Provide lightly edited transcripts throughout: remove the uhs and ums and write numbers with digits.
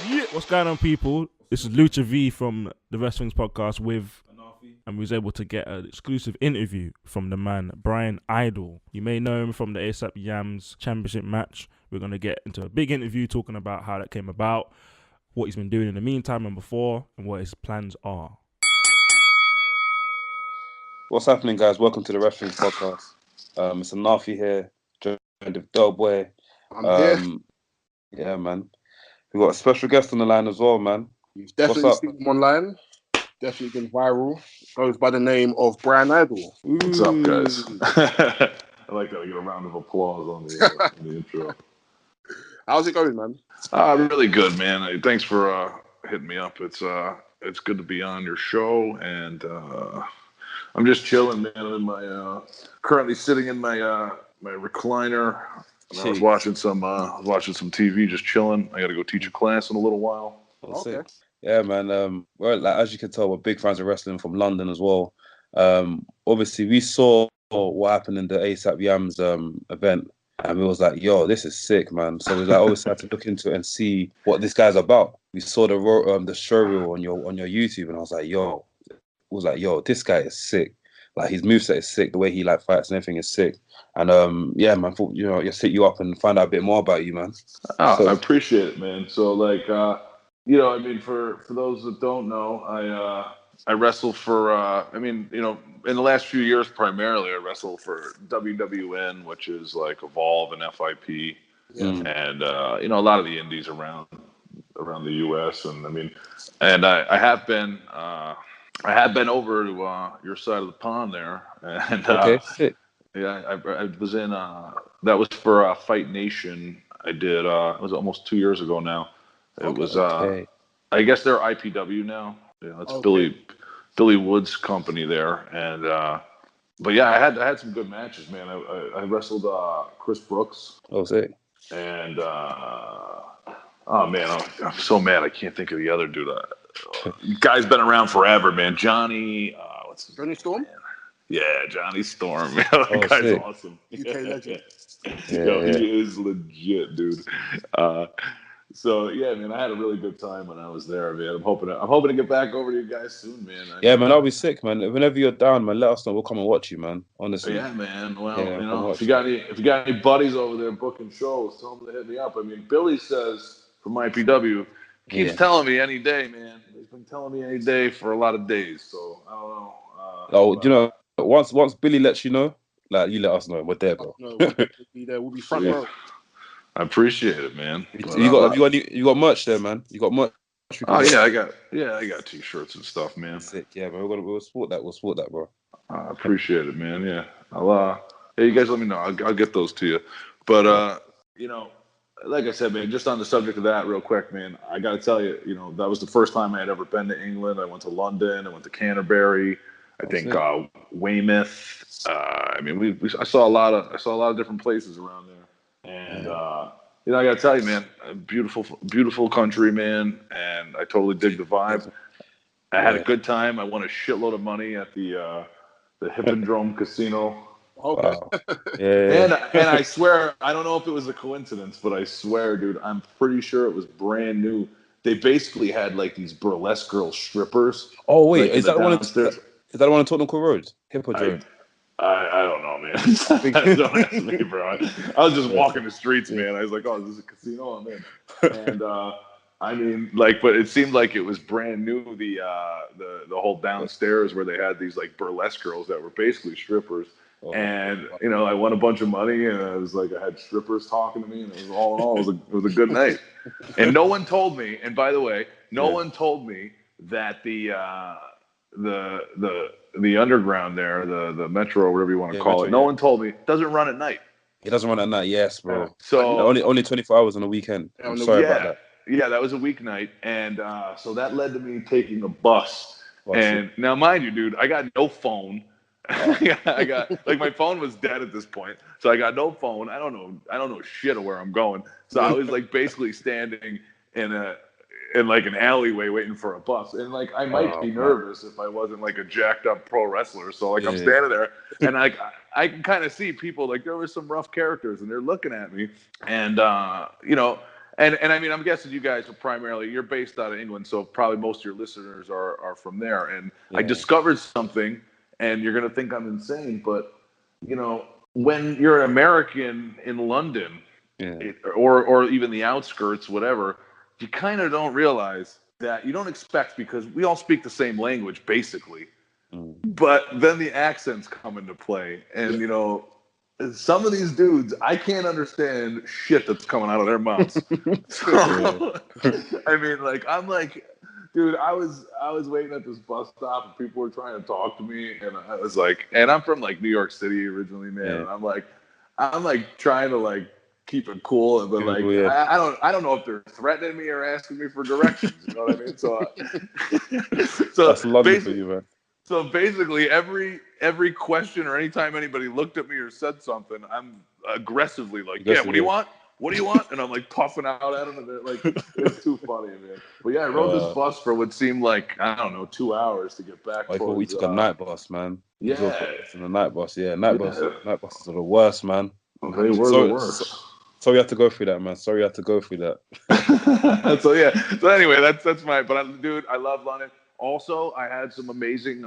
Yeah, what's going on, people? This is Lucha V from the Wresthings podcast and we was able to get an exclusive interview from the man, Bryan Idol. You may know him from the WWN Championship match. We're going to get into a big interview talking about how that came about, what he's been doing in the meantime and before, and what his plans are. What's happening, guys? Welcome to the Wresthings podcast. It's Nafi here, joined with Delboy. I'm here. Yeah, man. We got a special guest on the line as well, man. You've definitely seen him online. Definitely been viral. Goes by the name of Bryan Idol. What's up, guys? I like that. I get a round of applause on the intro. How's it going, man? Really good, man. Thanks for hitting me up. It's good to be on your show, and I'm just chilling, man. I'm in my currently sitting in my my recliner. And I was watching some TV, just chilling. I got to go teach a class in a little while. Okay. Yeah, man. Well, like, as you can tell, we're big fans of wrestling from London as well. Obviously, we saw what happened in the ASAP Yams event, and we was like, "Yo, this is sick, man." So we like always had to look into it and see what this guy's about. We saw the show reel on your YouTube, and I was like, "Yo," this guy is sick. Like, his moveset is sick. The way he like fights and everything is sick. And yeah, man, thought, just hit you up and find out a bit more about you, man. I appreciate it, man. So like, I mean, for those that don't know, I wrestle for, in the last few years primarily, I wrestle for WWN, which is like Evolve and FIP, and a lot of the indies around the U.S. And I mean, and I have been over to your side of the pond there, and okay, sick. Yeah, I was in. That was for Fight Nation. I did. It was almost 2 years ago now. It was. I guess they're IPW now. Yeah, that's Billy Wood's company there. And but yeah, I had some good matches, man. I wrestled Chris Brooks. Oh, sick. And oh man, I'm so mad. I can't think of the other dude. Guy's been around forever, man. Johnny. What's his Johnny Storm? Man? Yeah, Johnny Storm. That guy's sick. awesome. UK legend. He is legit, dude. So yeah, man, I had a really good time when I was there, man. I'm hoping to get back over to you guys soon, man. Man, I'll be sick, man. Whenever you're down, man, let us know. We'll come and watch you, man. Honestly. Yeah, man. Well, if you got any buddies over there booking shows, tell them to hit me up. I mean, Billy says from IPW keeps telling me any day, man. He's been telling me any day for a lot of days. So I don't know. Once Billy lets you know, like, you let us know. We're there, bro. No, we'll be there. We'll be front row. I appreciate it, man. You got merch there, man. You got merch. Oh yeah, I got t-shirts and stuff, man. Sick, yeah, man. We'll support that. We'll support that, bro. I appreciate it, man. Yeah, you guys let me know. I'll get those to you. But like I said, man, just on the subject of that, real quick, man, I got to tell you, that was the first time I had ever been to England. I went to London. I went to Canterbury. I think Weymouth. I saw a lot of different places around there, and I got to tell you, man, a beautiful country, man, and I totally dig the vibe. I had a good time. I won a shitload of money at the Hippodrome Casino. Okay. And I swear, I don't know if it was a coincidence, but I swear, dude, I'm pretty sure it was brand new. They basically had like these burlesque girl strippers. Oh wait, is that one on Tottenham Court Road? Hippodrome. I don't know, man. Don't ask me, bro. I was just walking the streets, man. I was like, oh, is this a casino? I'm in. And but it seemed like it was brand new. The whole downstairs where they had these like burlesque girls that were basically strippers. And I won a bunch of money, and I was like, I had strippers talking to me, and it was all in all, it was a good night. And no one told me. And by the way, no one told me that the underground there, the metro, or whatever you want to call it. No one told me. It doesn't run at night. It doesn't run at night. Yes, bro. So only 24 hours on the weekend. I'm sorry about that. Yeah, that was a weeknight, and so that led to me taking a bus. And now, mind you, dude, I got no phone. I got like my phone was dead at this point, so I got no phone. I don't know shit of where I'm going. So I was like basically standing in like an alleyway waiting for a bus, and like I might be nervous if I wasn't like a jacked up pro wrestler. So like I'm standing there, and like I can kind of see people, like there were some rough characters, and they're looking at me, and And I mean, I'm guessing you guys are you're based out of England, so probably most of your listeners are from there. And I discovered something, and you're gonna think I'm insane, but you know, when you're an American in London, or even the outskirts, whatever, you kind of don't realize that you don't expect, because we all speak the same language basically, but then the accents come into play, and you know, some of these dudes, I can't understand shit that's coming out of their mouths. So, I mean, like, I'm like, dude, I was waiting at this bus stop and people were trying to talk to me, and I was like, and I'm from like New York City originally, man, and I'm like trying to like keep it cool, but like I don't know if they're threatening me or asking me for directions. You know what I mean? So, that's London for you, man. So basically, every question or anytime anybody looked at me or said something, I'm aggressively like, yeah, what do you want? What do you want? And I'm like puffing out at them, and they're like, it's too funny, man. But yeah, I rode this bus for what seemed like, I don't know, 2 hours to get back. We took a night bus, man. Yeah, it's a night bus. Yeah, night buses are the worst, man. They were the worst. So we have to go through that, man. Sorry, you have to go through that. So yeah. So anyway, that's my. But dude, I love London. Also, I had some amazing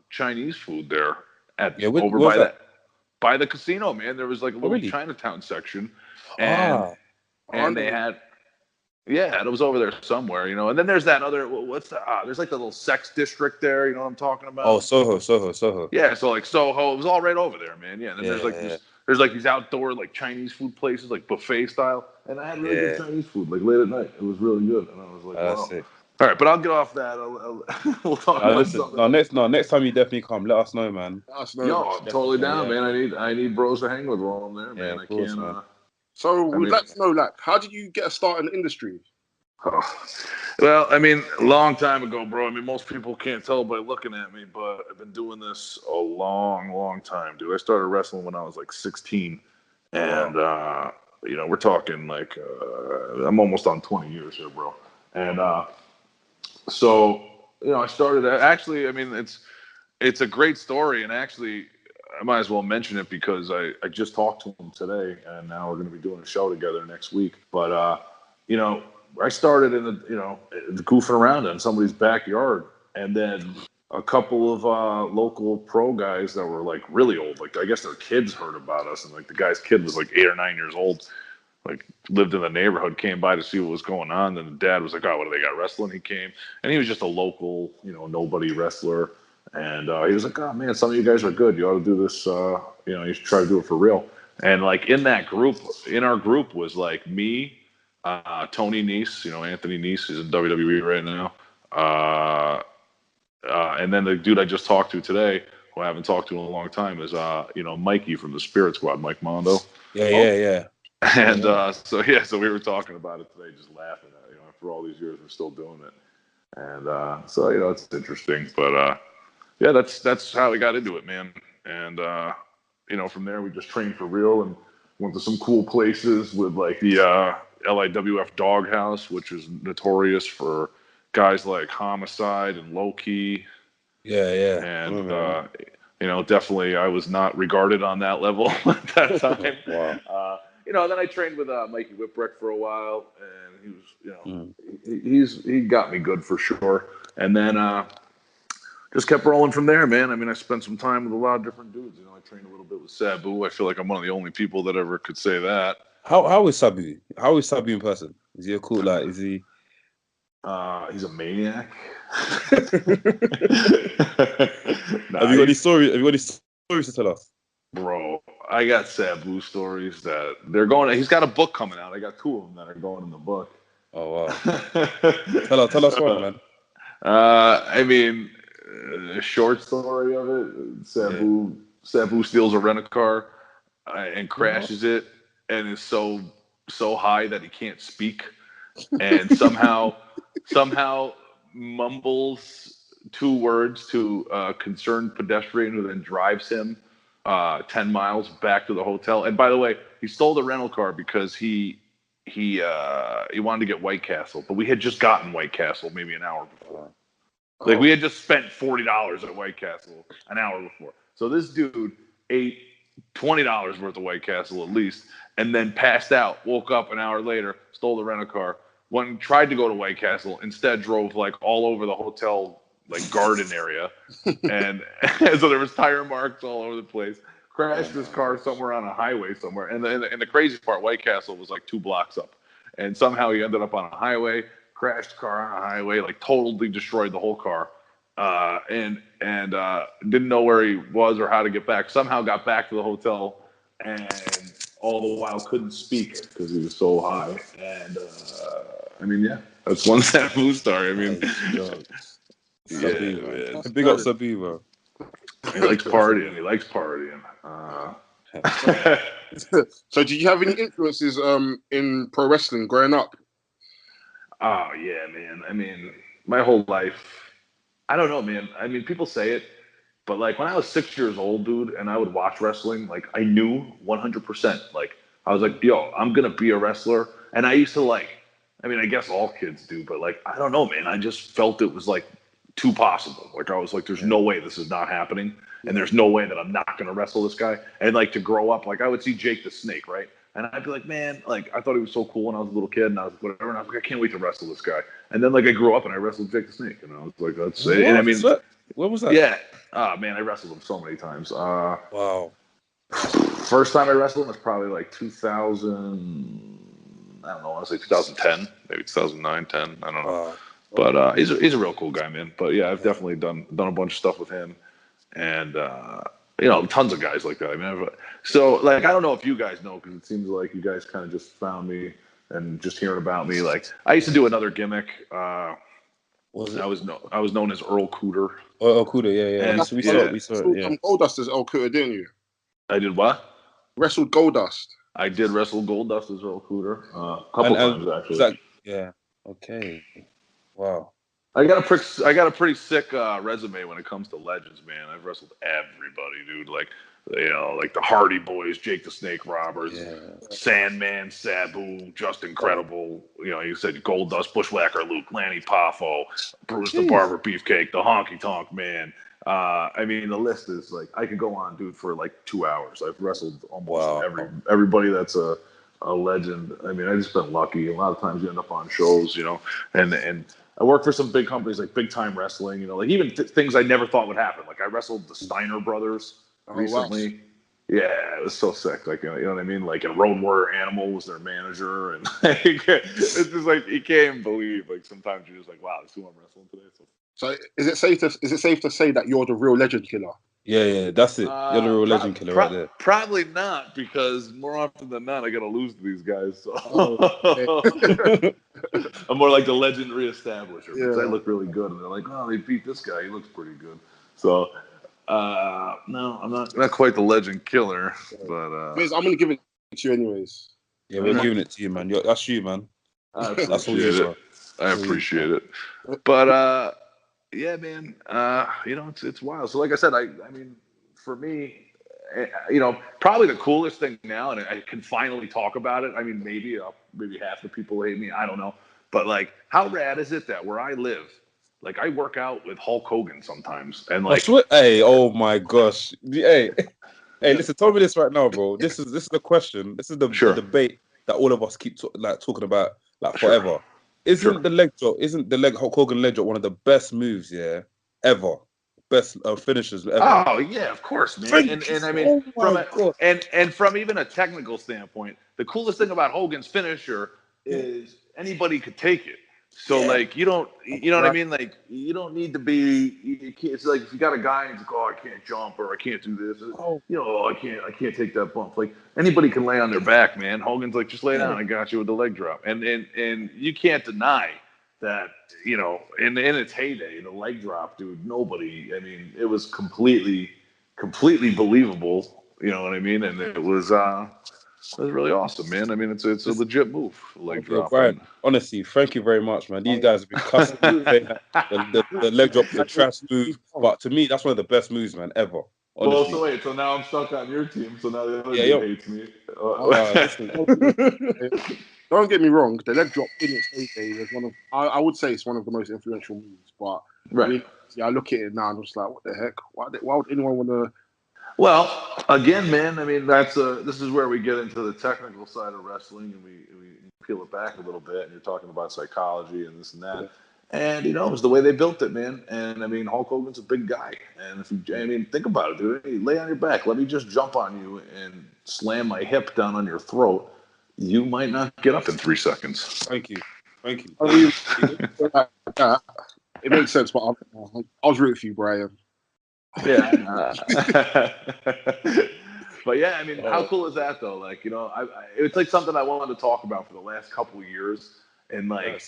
Chinese food there by the casino, man. There was like a little Chinatown section, and they had, it was over there somewhere, you know. And then there's that other, there's like the little sex district there, you know what I'm talking about? Oh, Soho. Yeah, so like Soho, it was all right over there, man. Yeah, and then there's like these outdoor like Chinese food places, like buffet style, and I had really good Chinese food, like late at night. It was really good, and I was like, wow. Sick. All right, but I'll get off that. We'll talk about something. Next time you definitely come, let us know, man. Yo, I'm totally down, man. I need bros to hang with while I'm there, man. I can't. Man. So we'd like to know, like, how did you get a start in the industry? Well, I mean, a long time ago, bro. I mean, most people can't tell by looking at me, but I've been doing this a long, long time, dude. I started wrestling when I was like 16, and you know, we're talking like I'm almost on 20 years here, bro. And so, you know, I started actually, I mean, it's a great story, and actually I might as well mention it because I just talked to him today, and now we're going to be doing a show together next week. But you know, I started in the goofing around in somebody's backyard, and then a couple of local pro guys that were like really old, like I guess their kids heard about us, and like the guy's kid was like 8 or 9 years old, like lived in the neighborhood, came by to see what was going on. Then the dad was like, oh, what do they got, wrestling? He came, and he was just a local, you know, nobody wrestler. And he was like, oh, man, some of you guys are good. You ought to do this. You know, you should try to do it for real. And like in our group was like me, Tony Nese, you know, Anthony Nese is in WWE right now. And then the dude I just talked to today, who I haven't talked to in a long time, is, you know, Mikey from the Spirit Squad, Mike Mondo. Yeah. And so we were talking about it today, just laughing at it. You know, after all these years, we're still doing it. And so, you know, it's interesting. But yeah, that's how we got into it, man. And you know, from there we just trained for real and went to some cool places with like the LIWF Doghouse, which is notorious for guys like Homicide and Low Key. Yeah. And you know, definitely I was not regarded on that level at that time. Wow. You know, then I trained with Mikey Whipwreck for a while, and he was, you know, he got me good for sure. And then just kept rolling from there, man. I mean, I spent some time with a lot of different dudes. You know, I trained a little bit with Sabu. I feel like I'm one of the only people that ever could say that. How is Sabu? How is Sabu in person? Is he a cool, like, is he? He's a maniac. Have you got any stories? Have you got any stories to tell us? Bro, I got Sabu stories that they're going. He's got a book coming out. I got 2 of them that are going in the book. Oh wow! tell us one, man. I mean, a short story of it. Sabu steals a rent-a-car and crashes it, and is so high that he can't speak, and somehow mumbles 2 words to a concerned pedestrian, who then drives him 10 miles back to the hotel. And by the way, he stole the rental car because he wanted to get White Castle, but we had just gotten White Castle maybe an hour before. We had just spent $40 at White Castle an hour before. So this dude ate $20 worth of White Castle at least, and then passed out. Woke up an hour later, stole the rent-a-car, went and tried to go to White Castle. Instead, drove like all over the hotel like garden area, and so there was tire marks all over the place. Crashed his car somewhere on a highway somewhere, and the crazy part, White Castle was like 2 blocks up, and somehow he ended up on a highway, crashed the car on a highway, like totally destroyed the whole car, and didn't know where he was or how to get back. Somehow got back to the hotel, and all the while couldn't speak because he was so high. And I mean, yeah, that's one sad news story. I mean, yeah, big up Sabi, bro. He likes partying. So, did you have any influences in pro wrestling growing up? Oh yeah, man. I mean, my whole life. I don't know, man. I mean, people say it, but like when I was 6 years old, dude, and I would watch wrestling, like I knew 100%. Like I was like, yo, I'm gonna be a wrestler, and I used to like. I mean, I guess all kids do, but like I don't know, man. I just felt it was like too possible. Like I was like, there's no way this is not happening, and there's no way that I'm not gonna wrestle this guy. And like to grow up, like I would see Jake the Snake, right? And I'd be like, man, like I thought he was so cool when I was a little kid, and I was like, whatever. And I was like, I can't wait to wrestle this guy. And then like I grew up and I wrestled Jake the Snake, and I was like, that's it. And I mean, what was that? Yeah. Oh man, I wrestled him so many times. Wow. First time I wrestled him was probably like 2000. I don't know. I want to say 2010, maybe 2009, 10. I don't know. Wow. But he's a real cool guy, man. But yeah, I've definitely done a bunch of stuff with him, and tons of guys like that. I mean, so like I don't know if you guys know, because it seems like you guys kind of just found me and just hearing about me. Like I used to do another gimmick. I was known as Earl Cooter. Oh, Cooter, yeah. And We saw it. Yeah. Goldust as Earl Cooter, didn't you? I did what? Wrestled Goldust. I did wrestle Goldust as Earl Cooter a couple times actually. Yeah. Okay. Wow. I got a pretty sick resume when it comes to legends, man. I've wrestled everybody, dude. Like, like the Hardy Boys, Jake the Snake Roberts, Sandman, Sabu, Just Incredible. You said Goldust, Bushwhacker Luke, Lanny Poffo, Bruce the Barber Beefcake, the Honky Tonk Man. I mean, the list is like I could go on, dude, for like 2 hours. I've wrestled almost everybody that's a legend. I mean, I just been lucky. A lot of times you end up on shows, and I work for some big companies like Big Time Wrestling, like even things I never thought would happen. Like I wrestled the Steiner brothers recently. Wow. Yeah, it was so sick. Like, you know what I mean? Like, and Road Warrior Animal was their manager, and it's just like you can't believe. Like sometimes you're just like, wow, this is who I'm wrestling today. So is it safe to say that you're the real legend killer? Yeah, that's it. You're the real legend killer right there. Probably not, because more often than not, I got to lose to these guys. So I'm more like the legend reestablisher, because I look really good, and they're like, oh, they beat this guy. He looks pretty good. So no, I'm not quite the legend killer, but I'm gonna give it to you anyways. Yeah, we're giving it to you, man. That's you, man. That's all you are. I appreciate it, but yeah, man. It's wild. So, like I said, I mean, for me, probably the coolest thing now, and I can finally talk about it. I mean, maybe half the people hate me. I don't know, but like, how rad is it that where I live, like, I work out with Hulk Hogan sometimes, and like, hey, oh my gosh, hey, listen, tell me this right now, bro. This is the question. This is the debate that all of us keep talking about like forever. Sure. Isn't the Hulk Hogan leg drop one of the best moves, ever? Best finishers ever. Oh yeah, of course, man. And I mean, from even a technical standpoint, the coolest thing about Hogan's finisher is anybody could take it. So like you know what I mean? Like you don't need to be. It's like if you got a guy and he's like, oh, I can't jump or I can't do this. I can't take that bump. Like anybody can lay on their back, man. Hogan's like, just lay down. I got you with the leg drop. And you can't deny that. In its heyday, the leg drop, dude. Nobody. I mean, it was completely believable. You know what I mean? And it was really awesome, man. I mean, it's a legit move, leg drop. Bryan, honestly, thank you very much, man. These guys have been cussing the leg drop, the trash move, but to me, that's one of the best moves, man, ever. Honestly. Well, so now I'm stuck on your team. So now the other team hates me. Don't get me wrong. The leg drop in its heyday was one of, I would say, it's one of the most influential moves. But I look at it now and I'm just like, what the heck? Why would anyone want to? Well, again, man, I mean, this is where we get into the technical side of wrestling, and we peel it back a little bit. And you're talking about psychology and this and that, and it was the way they built it, man. And I mean, Hulk Hogan's a big guy, and I mean, think about it, dude. Hey, lay on your back. Let me just jump on you and slam my hip down on your throat. You might not get up in 3 seconds. Thank you. I mean, it makes sense, but I was rooting for you, Brian. Yeah. But yeah, I mean, how cool is that though? Like, it's like something I wanted to talk about for the last couple of years. And like,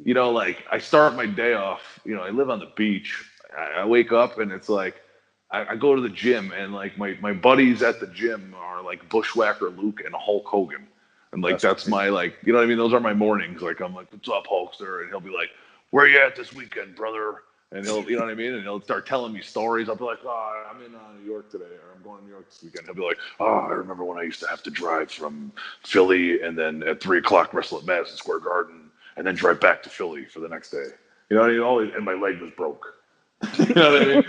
like I start my day off, I live on the beach. I wake up and it's like, I go to the gym and like my buddies at the gym are like Bushwhacker Luke and Hulk Hogan. And like, that's my like, you know what I mean? Those are my mornings. Like, I'm like, what's up, Hulkster? And he'll be like, where you at this weekend, brother? And he'll, you know what I mean? And he'll start telling me stories. I'll be like, oh, I'm in New York today, or I'm going to New York this weekend. He'll be like, oh, I remember when I used to have to drive from Philly and then at 3 o'clock wrestle at Madison Square Garden and then drive back to Philly for the next day. You know what I mean? Always, and my leg was broke. You know what I mean?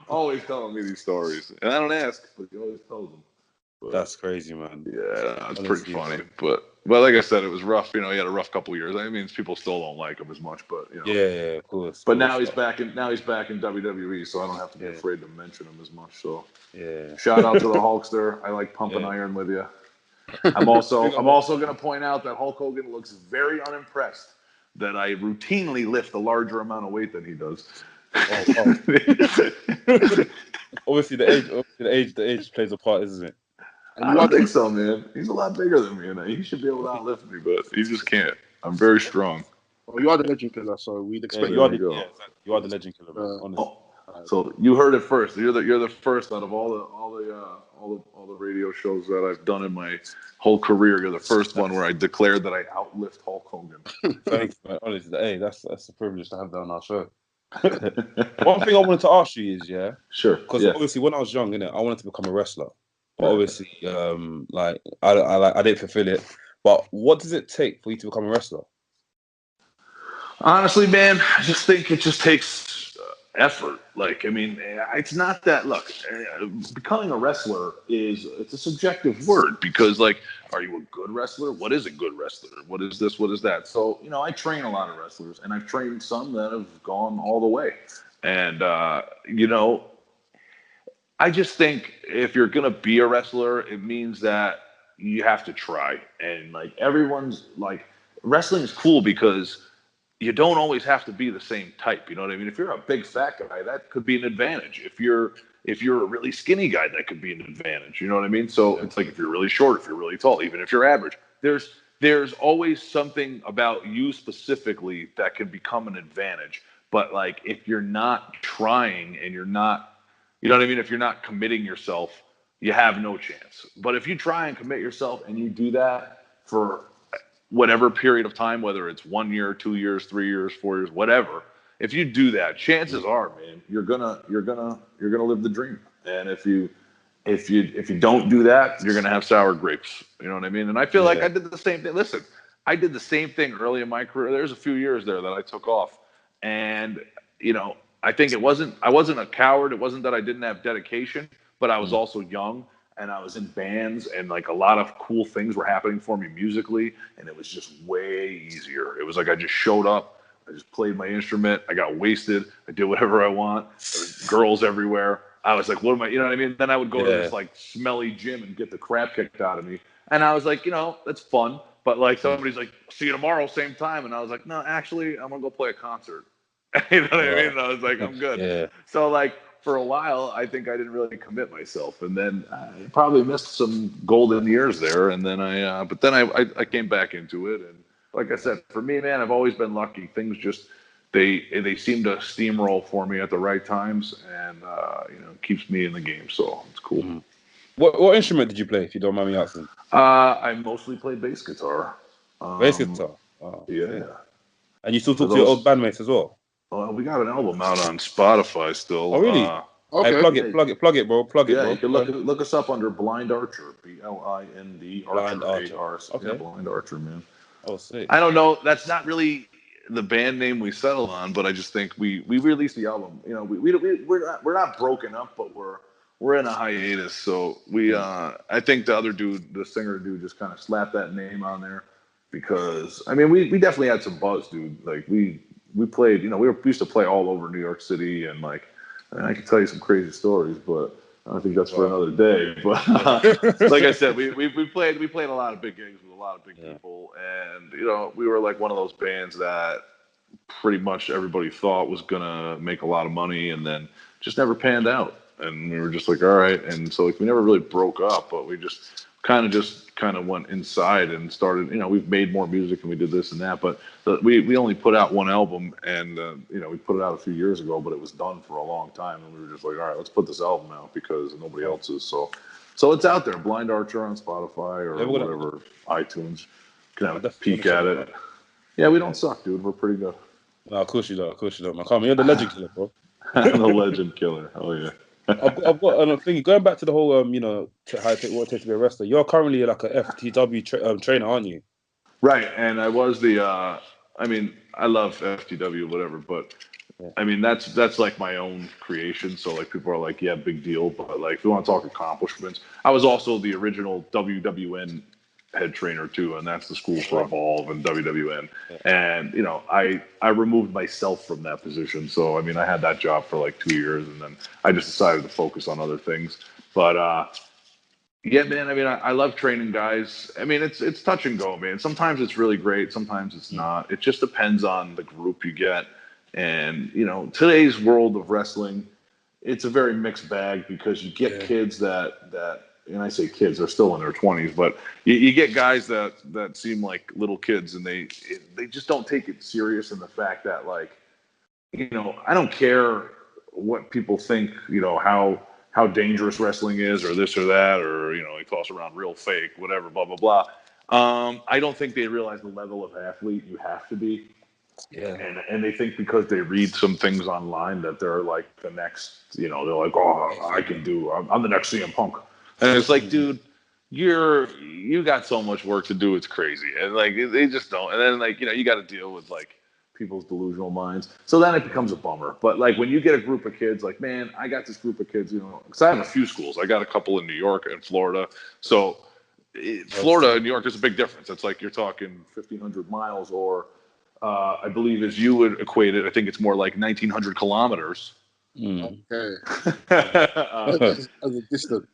Always telling me these stories. And I don't ask, but he always tells them. But, that's crazy, man. Yeah, it's pretty funny. But like I said, it was rough. He had a rough couple of years. I mean, people still don't like him as much, but Yeah, of course. But now he's back in WWE, so I don't have to be afraid to mention him as much. So shout out to the Hulkster. I like pumping iron with you. I'm also going to point out that Hulk Hogan looks very unimpressed that I routinely lift a larger amount of weight than he does. Obviously, the age plays a part, isn't it? I don't think so, man. He's a lot bigger than me, and he should be able to outlift me, but he just can't. I'm very strong. Well, you are the legend killer, so we'd expect you are the legend killer, man. Honestly. So you heard it first. You're the first out of all the radio shows that I've done in my whole career. You're the first one where I declared that I outlift Hulk Hogan. Thanks, man. Honestly, hey, that's a privilege to have that on our show. One thing I wanted to ask you is, sure, because obviously when I was young, I wanted to become a wrestler, but obviously, like I didn't fulfill it. But what does it take for you to become a wrestler? Honestly, man, I just think it just takes effort. Like, I mean, it's not that. Look, becoming a wrestler it's a subjective word because, like, are you a good wrestler? What is a good wrestler? What is this? What is that? So, I train a lot of wrestlers, and I've trained some that have gone all the way. And I just think if you're gonna be a wrestler, it means that you have to try. And like everyone's like, wrestling is cool because you don't always have to be the same type. You know what I mean? If you're a big fat guy, that could be an advantage. If you're a really skinny guy, that could be an advantage. You know what I mean? So it's like if you're really short, if you're really tall, even if you're average, there's always something about you specifically that can become an advantage. But like if you're not trying and you're not, you know what I mean? If you're not committing yourself, you have no chance. But if you try and commit yourself and you do that for whatever period of time, whether it's 1 year, 2 years, 3 years, 4 years, whatever, if you do that, chances are, man, you're gonna live the dream. And if you don't do that, you're gonna have sour grapes. You know what I mean? And I feel like I did the same thing. Listen, I did the same thing early in my career. There's a few years there that I took off, and I think I wasn't a coward. It wasn't that I didn't have dedication, but I was also young. And I was in bands, and like a lot of cool things were happening for me musically, and it was just way easier. It was like I just showed up, I just played my instrument, I got wasted, I did whatever I want. There was girls everywhere. I was like, what am I? You know what I mean? Then I would go to this like smelly gym and get the crap kicked out of me, and I was like, that's fun. But like somebody's like, see you tomorrow, same time, and I was like, no, actually, I'm gonna go play a concert. You know what I mean? And I was like, I'm good. So like, for a while, I think I didn't really commit myself, and then I probably missed some golden years there. And then I came back into it, and like I said, for me, man, I've always been lucky. Things just they seem to steamroll for me at the right times, and keeps me in the game. So it's cool. Mm-hmm. What instrument did you play, if you don't mind me asking? I mostly played bass guitar. Bass guitar. Oh, yeah. And you still talk to your old bandmates as well? We got an album out on Spotify still. Oh, really? Okay. Hey, plug it, bro. Plug it, bro. You can look us up under Blind Archer, BLIND Blind Archer. Archer. Okay. Yeah, Blind Archer, man. Oh, sick. I don't know. That's not really the band name we settled on, but I just think we released the album. We're not broken up, but we're we're in a hiatus, so we I think the other dude, the singer dude, just kind of slapped that name on there because I mean we definitely had some buzz, dude. Like we played, we used to play all over New York City, and like I can tell you some crazy stories, but I think that's for another day. But like I said, we played a lot of big gigs with a lot of big people, and we were like one of those bands that pretty much everybody thought was gonna make a lot of money, and then just never panned out. And we were just like, all right. And so like we never really broke up, but we just kind of went inside and started. We've made more music and we did this and that, but we only put out one album, and we put it out a few years ago, but it was done for a long time, and we were just like, all right, let's put this album out because nobody else is. So it's out there, Blind Archer on Spotify or whatever, iTunes. You can have a peek at it. Yeah, we don't suck, dude. We're pretty good. No, of course you don't. Of course you don't, man. Come on, you're the legend killer, bro. The legend killer. Oh yeah. I've got another thing. Going back to the whole, how what it takes to be a wrestler. You're currently like a FTW trainer, aren't you? Right, and I was the. I mean, I love FTW, whatever, but I mean that's like my own creation. So like people are like, yeah, big deal, but like if you want to talk accomplishments, I was also the original WWN head trainer too, and that's the school for Evolve and WWN. And I removed myself from that position, so I mean I had that job for like 2 years, and then I just decided to focus on other things. But yeah, man, I mean I love training guys. I mean it's touch and go, man. Sometimes it's really great, sometimes it's not. It just depends on the group you get. And today's world of wrestling, it's a very mixed bag because you get kids that and I say kids, they're still in their 20s, but you get guys that seem like little kids, and they just don't take it serious in the fact that, like, I don't care what people think, how dangerous wrestling is or this or that, or, they toss around real fake, whatever, blah, blah, blah. I don't think they realize the level of athlete you have to be. Yeah. And they think because they read some things online that they're like the next, they're like, oh, I'm the next CM Punk. And it's like, dude, you got so much work to do. It's crazy. And like, they just don't. And then like, you got to deal with like people's delusional minds. So then it becomes a bummer. But like when you get a group of kids, like, man, I got this group of kids, because I have a few schools. I got a couple in New York and Florida. So Florida and New York is a big difference. It's like you're talking 1,500 miles or I believe as you would equate it, I think it's more like 1,900 kilometers. Okay. As a distance.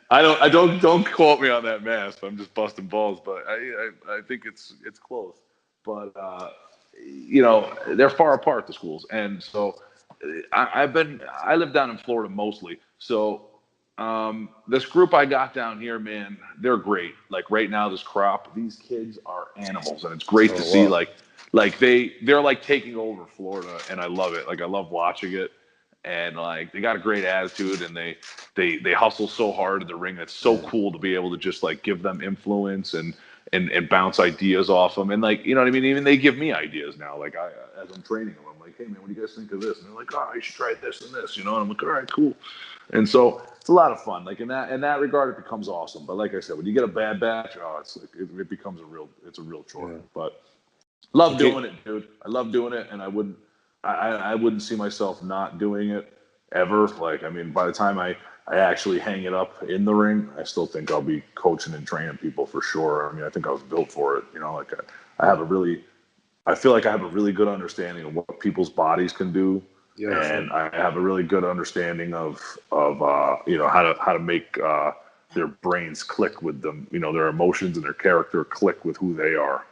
I don't quote me on that math. I'm just busting balls, but I think it's close. But they're far apart, the schools, and so I live down in Florida mostly. So this group I got down here, man, they're great. Like right now, this crop, these kids are animals, and it's great to see. Like they're like taking over Florida, and I love it. Like I love watching it. And like they got a great attitude, and they hustle so hard in the ring. It's so cool to be able to just like give them influence and bounce ideas off them. And like, you know what I mean? Even they give me ideas now. Like as I'm training them, I'm like, hey man, what do you guys think of this? And they're like, oh, you should try this and this, And I'm like, all right, cool. And so it's a lot of fun. Like in that regard, it becomes awesome. But like I said, when you get a bad batch, it's like it becomes a real chore. Yeah. But love doing it, dude. I love doing it, and I wouldn't see myself not doing it ever. Like, I mean, by the time I actually hang it up in the ring, I still think I'll be coaching and training people for sure. I mean, I think I was built for it. Like I feel like I have a really good understanding of what people's bodies can do. Yeah, and I have a really good understanding of how to make their brains click with them. Their emotions and their character click with who they are.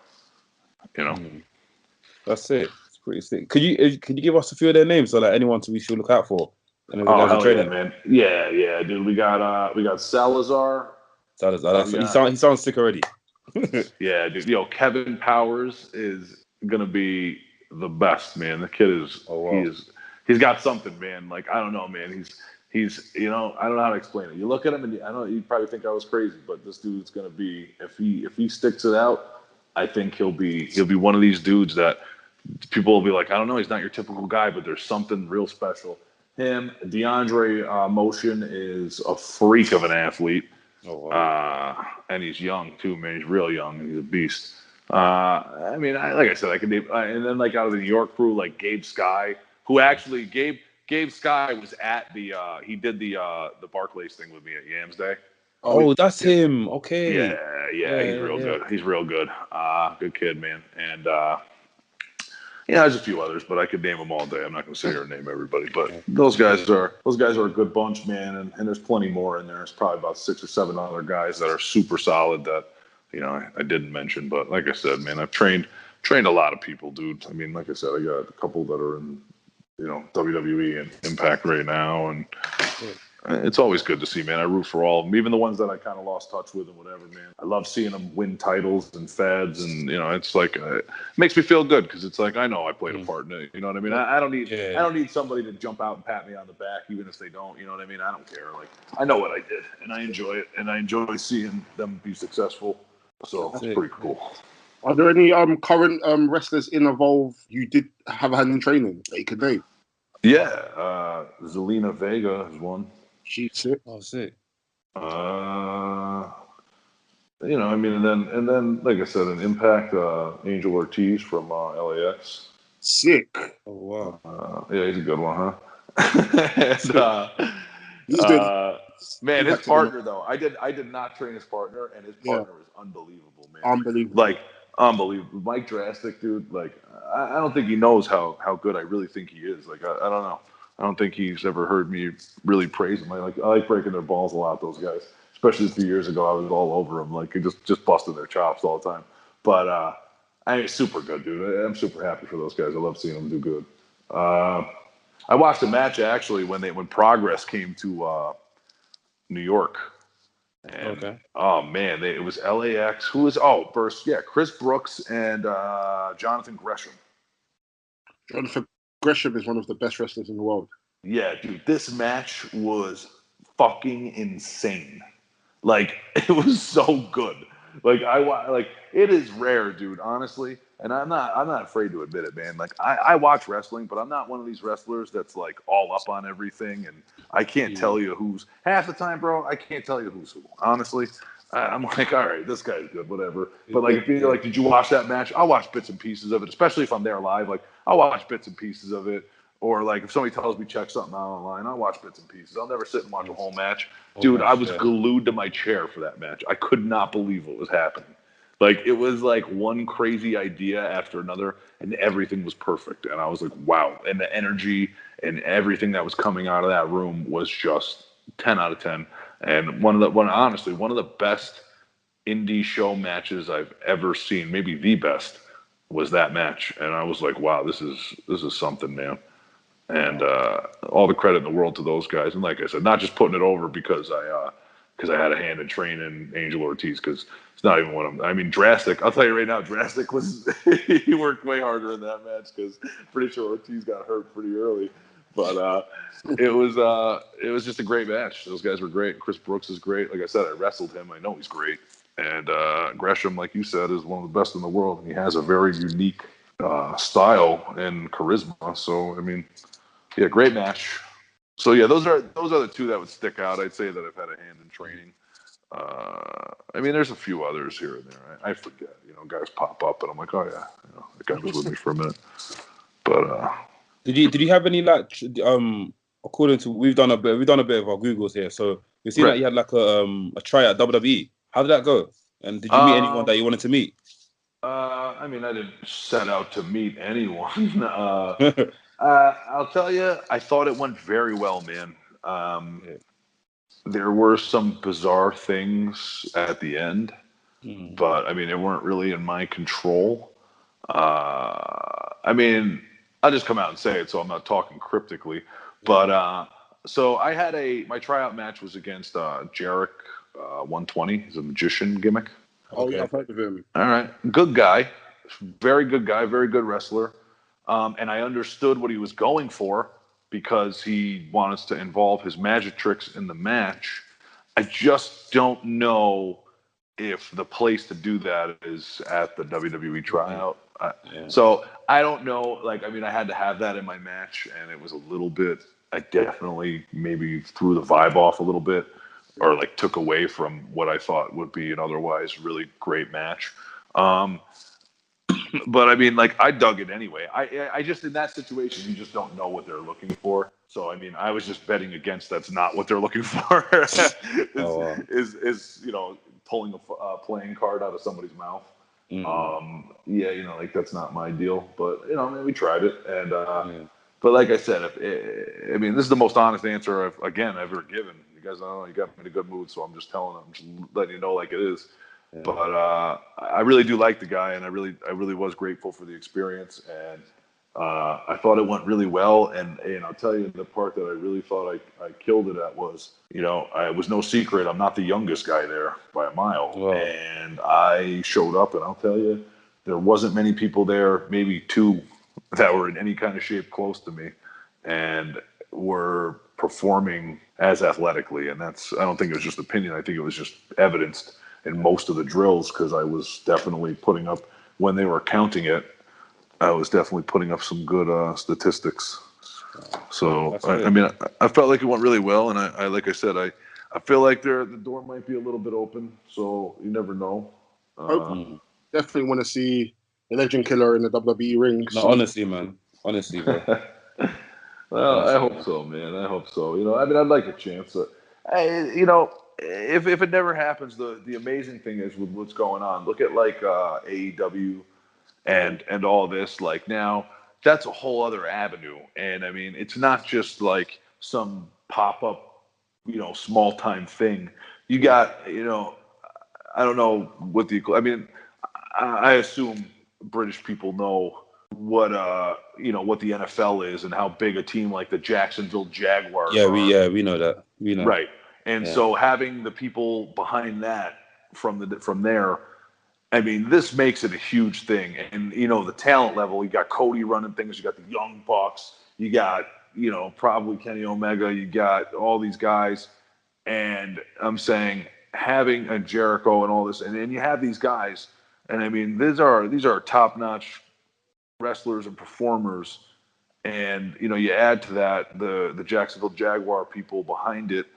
That's it. It's pretty sick. Could you give us a few of their names so that anyone we should look out for? Yeah, man. Yeah, dude. We got Salazar. He sounds sick already. Yeah, dude. Kevin Powers is gonna be the best, man. The kid is. He's got something, man. Like I don't know, man. He's I don't know how to explain it. You look at him and you probably think I was crazy, but this dude's gonna be if he sticks it out, I think he'll be one of these dudes that people will be like, I don't know, he's not your typical guy, but there's something real special. Him, DeAndre Motion is a freak of an athlete. And he's young too, man. He's real young and he's a beast. I mean, like I said, I could name, and then like out of the New York crew, like Gabe Sky, who actually Gabe Gabe Sky was at the he did the Barclays thing with me at Yams Day. Oh, that's him. Okay. Yeah, he's real good. He's real good. Good kid, man. And there's a few others, but I could name them all day. I'm not going to sit here and name everybody, but those guys are a good bunch, man. And there's plenty more in there. There's probably about 6 or 7 other guys that are super solid that I didn't mention. But like I said, man, I've trained a lot of people, dude. I mean, like I said, I got a couple that are in WWE and Impact right now, and it's always good to see, man. I root for all of them, even the ones that I kind of lost touch with and whatever, man. I love seeing them win titles and feds, and it's like it makes me feel good because it's like I know I played a part in it. You know what I mean? I don't need somebody to jump out and pat me on the back, even if they don't. You know what I mean? I don't care. Like I know what I did, and I enjoy it, and I enjoy seeing them be successful. So it's pretty cool. Are there any current wrestlers in Evolve you did have a hand in training that you could name? Yeah, Zelina Vega is one. She's sick. Oh, sick. And then, like I said, an Impact, Angel Ortiz from LAX. Sick. Oh wow. Yeah, he's a good one, huh? He's good. Man, his partner though, I did not train his partner, and his partner is unbelievable, man. Unbelievable. Like unbelievable. Mike Drastic, dude. Like I don't think he knows how good I really think he is. Like I don't know. I don't think he's ever heard me really praise him. I like breaking their balls a lot, those guys. Especially a few years ago, I was all over them, like just busting their chops all the time. But super good, dude. I'm super happy for those guys. I love seeing them do good. I watched a match actually when Progress came to New York. And, oh man, it was LAX. Who was first? Yeah, Chris Brooks and Jonathan Gresham. Jonathan Gresham is one of the best wrestlers in the world. Yeah, dude, this match was fucking insane. Like it was so good. Like it is rare, dude. Honestly, and I'm not afraid to admit it, man. Like I watch wrestling, but I'm not one of these wrestlers that's like all up on everything, and I can't tell you who's half the time, bro. I can't tell you who's who. Honestly, I'm like, all right, this guy's good, whatever. But like, if you're like, did you watch that match? I'll watch bits and pieces of it, especially if I'm there live. Like, I'll watch bits and pieces of it. Or like, if somebody tells me check something out online, I'll watch bits and pieces. I'll never sit and watch a whole match. Dude, I was glued to my chair for that match. I could not believe what was happening. Like, it was like one crazy idea after another, and everything was perfect. And I was like, wow. And the energy and everything that was coming out of that room was just 10 out of 10. And honestly, one of the best indie show matches I've ever seen, maybe the best, was that match. And I was like, wow, this is something, man. And all the credit in the world to those guys. And like I said, not just putting it over because I had a hand in training Angel Ortiz, because it's not even one of them. I mean, Drastic, I'll tell you right now, Drastic he worked way harder in that match, because pretty sure Ortiz got hurt pretty early. But it was just a great match. Those guys were great. Chris Brooks is great. Like I said, I wrestled him. I know he's great. And Gresham, like you said, is one of the best in the world. And he has a very unique style and charisma. So, I mean, yeah, great match. So, yeah, those are the two that would stick out. I'd say that I've had a hand in training. I mean, there's a few others here and there. I forget. Guys pop up, and I'm like, oh, yeah. That guy was with me for a minute. But Did you have any, like, according to, we've done a bit of our Googles here, so we see that you had like a try at WWE. How did that go? And did you meet anyone that you wanted to meet? I mean, I didn't set out to meet anyone. I'll tell you, I thought it went very well, man. There were some bizarre things at the end, but I mean, they weren't really in my control. I mean, I'll just come out and say it, so I'm not talking cryptically. But so I had my tryout match was against Jarek 120. He's a magician gimmick. Oh, yeah, I've heard of him. All right. Good guy. Very good guy. Very good wrestler. And I understood what he was going for, because he wanted to involve his magic tricks in the match. I just don't know if the place to do that is at the WWE tryout. So I don't know. Like, I mean, I had to have that in my match, and it was a little bit, I definitely maybe threw the vibe off a little bit, or like took away from what I thought would be an otherwise really great match. But I mean, like, I dug it anyway. I just, in that situation, you just don't know what they're looking for. So I mean, I was just betting against that's not what they're looking for. is pulling a playing card out of somebody's mouth. Yeah, like that's not my deal. But I mean, we tried it, and but like I said, I mean, this is the most honest answer I've ever given. You guys know you got me in a good mood, so I'm just letting you know like it is. Yeah. But I really do like the guy, and I really was grateful for the experience, and I thought it went really well. And I'll tell you, the part that I really thought I killed it at was, it was no secret I'm not the youngest guy there by a mile, Wow. and I showed up, and I'll tell you, there wasn't many people there, maybe two, that were in any kind of shape close to me, and were performing as athletically. And I don't think it was just opinion. I think it was just evidenced in most of the drills, because I was definitely putting up, when they were counting it, I was definitely putting up some good statistics. So, I mean, I felt like it went really well. And I like I said, I feel like the door might be a little bit open. So you never know. Definitely want to see the Legend Killer in the WWE ring. No, honestly, man. Honestly, bro. Well, honestly, I hope so, man. I hope so. I mean, I'd like a chance. If it never happens, the amazing thing is with what's going on. Look at like AEW and all this. Like now, that's a whole other avenue. And I mean, it's not just like some pop up, small time thing. You got, I don't know what I mean, I assume British people know what what the NFL is and how big a team like the Jacksonville Jaguars are. We know that. We know. Right. And so having the people behind that from there, I mean, this makes it a huge thing. And the talent level, you got Cody running things, you got the Young Bucks, you got probably Kenny Omega, you got all these guys, and I'm saying having a Jericho and all this, and then you have these guys, and I mean these are top-notch wrestlers and performers, and you add to that the Jacksonville Jaguar people behind it,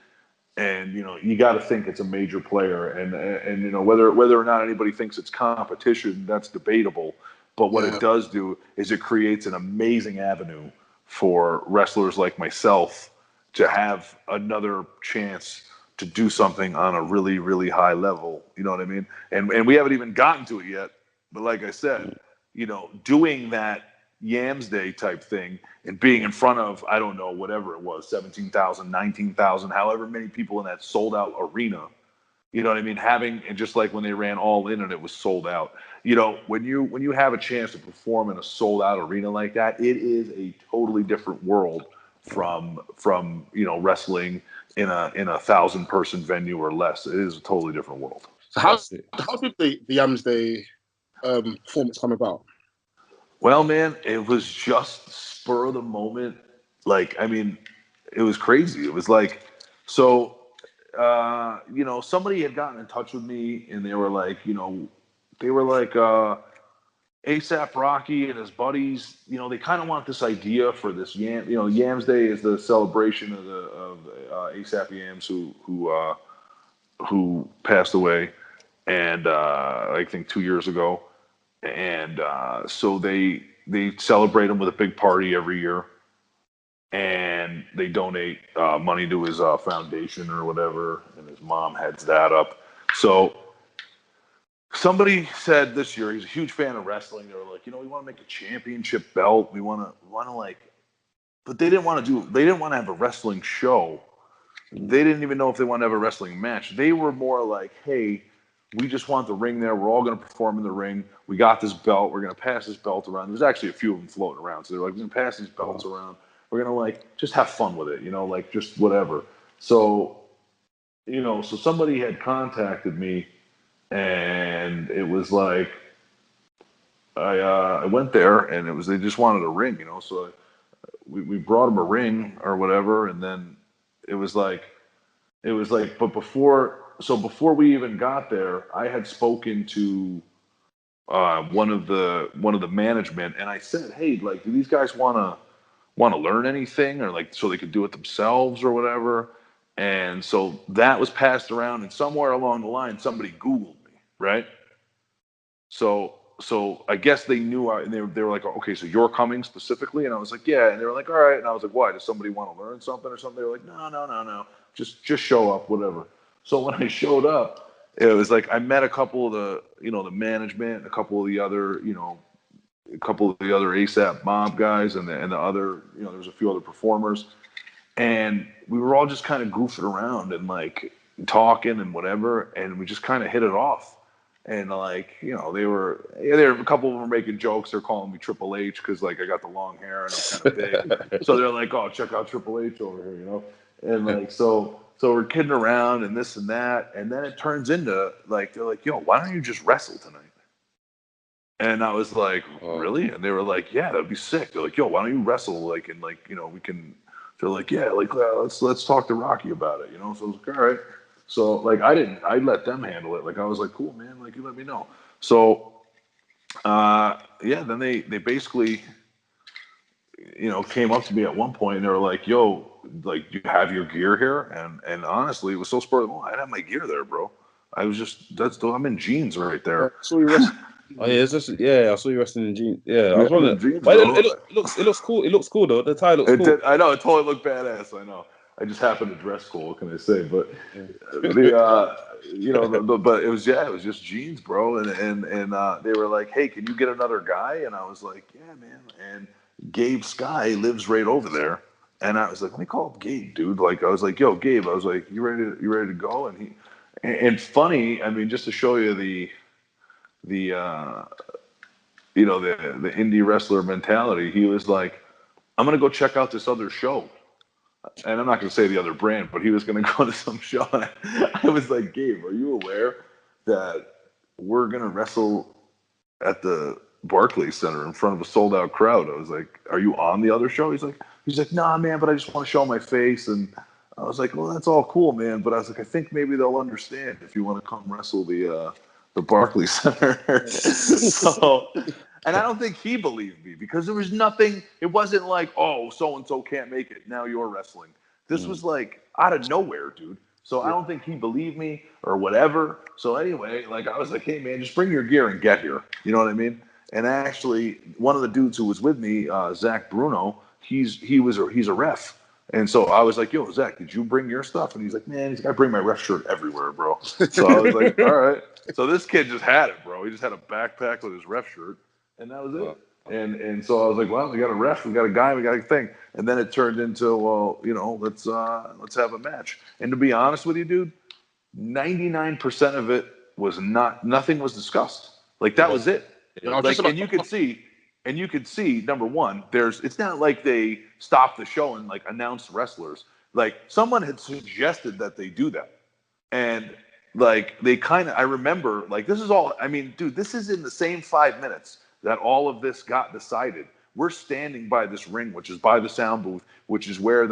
and you got to think it's a major player, and whether or not anybody thinks it's competition, that's debatable. But what it does do is it creates an amazing avenue for wrestlers like myself to have another chance to do something on a really, really high level. You know what I mean? And we haven't even gotten to it yet. But like I said, doing that Yams Day type thing and being in front of, I don't know, whatever it was, 17,000, 19,000, however many people in that sold out arena, you know what I mean? And just like when they ran All In and it was sold out, when you have a chance to perform in a sold out arena like that, it is a totally different world from wrestling in a 1,000-person venue or less. It is a totally different world. So how did the Yams Day performance come about? Well, man, it was just spur of the moment. Like, I mean, it was crazy. It was like, so, somebody had gotten in touch with me, and they were like, ASAP Rocky and his buddies, they kind of want this idea for this Yams Day is the celebration of ASAP Yams who passed away, and I think 2 years ago. And so they celebrate him with a big party every year, and they donate money to his foundation or whatever, and his mom heads that up. So somebody said this year, he's a huge fan of wrestling. They were like, we want to make a championship belt. We want to like, but they didn't want to have a wrestling show. They didn't even know if they wanted to have a wrestling match. They were more like, hey, we just want the ring there. We're all going to perform in the ring. We got this belt. We're going to pass this belt around. There's actually a few of them floating around. So they're like, we're going to pass these belts around. We're going to just have fun with it, like just whatever. So, so somebody had contacted me, and it was like, I went there, and they just wanted a ring, so we brought them a ring or whatever. And then it was like, but before we even got there, I had spoken to one of the management, and I said, hey, like, do these guys want to learn anything, or like so they could do it themselves or whatever? And so that was passed around, and somewhere along the line, somebody Googled me, right? So so I guess they knew, and they were like, okay, so you're coming specifically? And I was like, yeah. And they were like, all right. And I was like, why? Does somebody want to learn something or something? They were like, no. Just show up, whatever. So when I showed up, it was like I met a couple of the, the management, a couple of the other, ASAP mob guys, and the other, there was a few other performers, and we were all just kind of goofing around and like talking and whatever, and we just kind of hit it off. And like, they were a couple of them were making jokes. They're calling me Triple H because like I got the long hair and I'm kind of big. So they're like, oh, check out Triple H over here, And like, so we're kidding around and this and that. And then it turns into like, they're like, yo, why don't you just wrestle tonight? And I was like, really? And they were like, yeah, that'd be sick. They're like, yo, why don't you wrestle? Like, and like, we can, they're like, yeah, like, let's talk to Rocky about it, So I was like, all right. So like I let them handle it. Like I was like, cool, man. Like you let me know. So then they basically, came up to me at one point and they were like, yo, like you have your gear here? And honestly, it was so spur of the moment. I didn't have my gear there, bro. I was just I'm in jeans right there. So we wrestled. Oh yeah, it's just, I saw you wrestling in jeans. Yeah, I was wondering. Jeans, but it looks cool. It looks cool though. The tie looks cool. I know it totally looked badass. I know. I just happened to dress cool. What can I say? But but it was it was just jeans, bro. And they were like, hey, can you get another guy? And I was like, yeah, man. And Gabe Sky lives right over there. And I was like, let me call up Gabe, dude. Like I was like, yo, Gabe. I was like, you ready to go? And funny. I mean, just to show you the indie wrestler mentality, he was like, I'm going to go check out this other show. And I'm not going to say the other brand, but he was going to go to some show. And I was like, Gabe, are you aware that we're going to wrestle at the Barclays Center in front of a sold out crowd? I was like, are you on the other show? He's like, nah, man, but I just want to show my face. And I was like, well, that's all cool, man. But I was like, I think maybe they'll understand if you want to come wrestle the Barclays Center. So, and I don't think he believed me because there was nothing. It wasn't like, oh, so-and-so can't make it. Now you're wrestling. This was like out of nowhere, dude. So I don't think he believed me or whatever. So anyway, like I was like, hey, man, just bring your gear and get here. You know what I mean? And actually, one of the dudes who was with me, Zach Bruno, he's a ref. And so I was like, yo, Zach, did you bring your stuff? And he's like, man, I bring my ref shirt everywhere, bro. So I was like, all right. So this kid just had it, bro. He just had a backpack with his ref shirt, and that was it. And so I was like, well, we got a ref, we got a guy, we got a thing. And then it turned into, well, let's have a match. And to be honest with you, dude, 99% of it was nothing was discussed. Like that was it. Like, and you could see, number one, it's not like they stopped the show and like announced wrestlers. Like someone had suggested that they do that. And like I remember, like this is all, I mean, dude, this is in the same 5 minutes that all of this got decided. We're standing by this ring, which is by the sound booth, which is where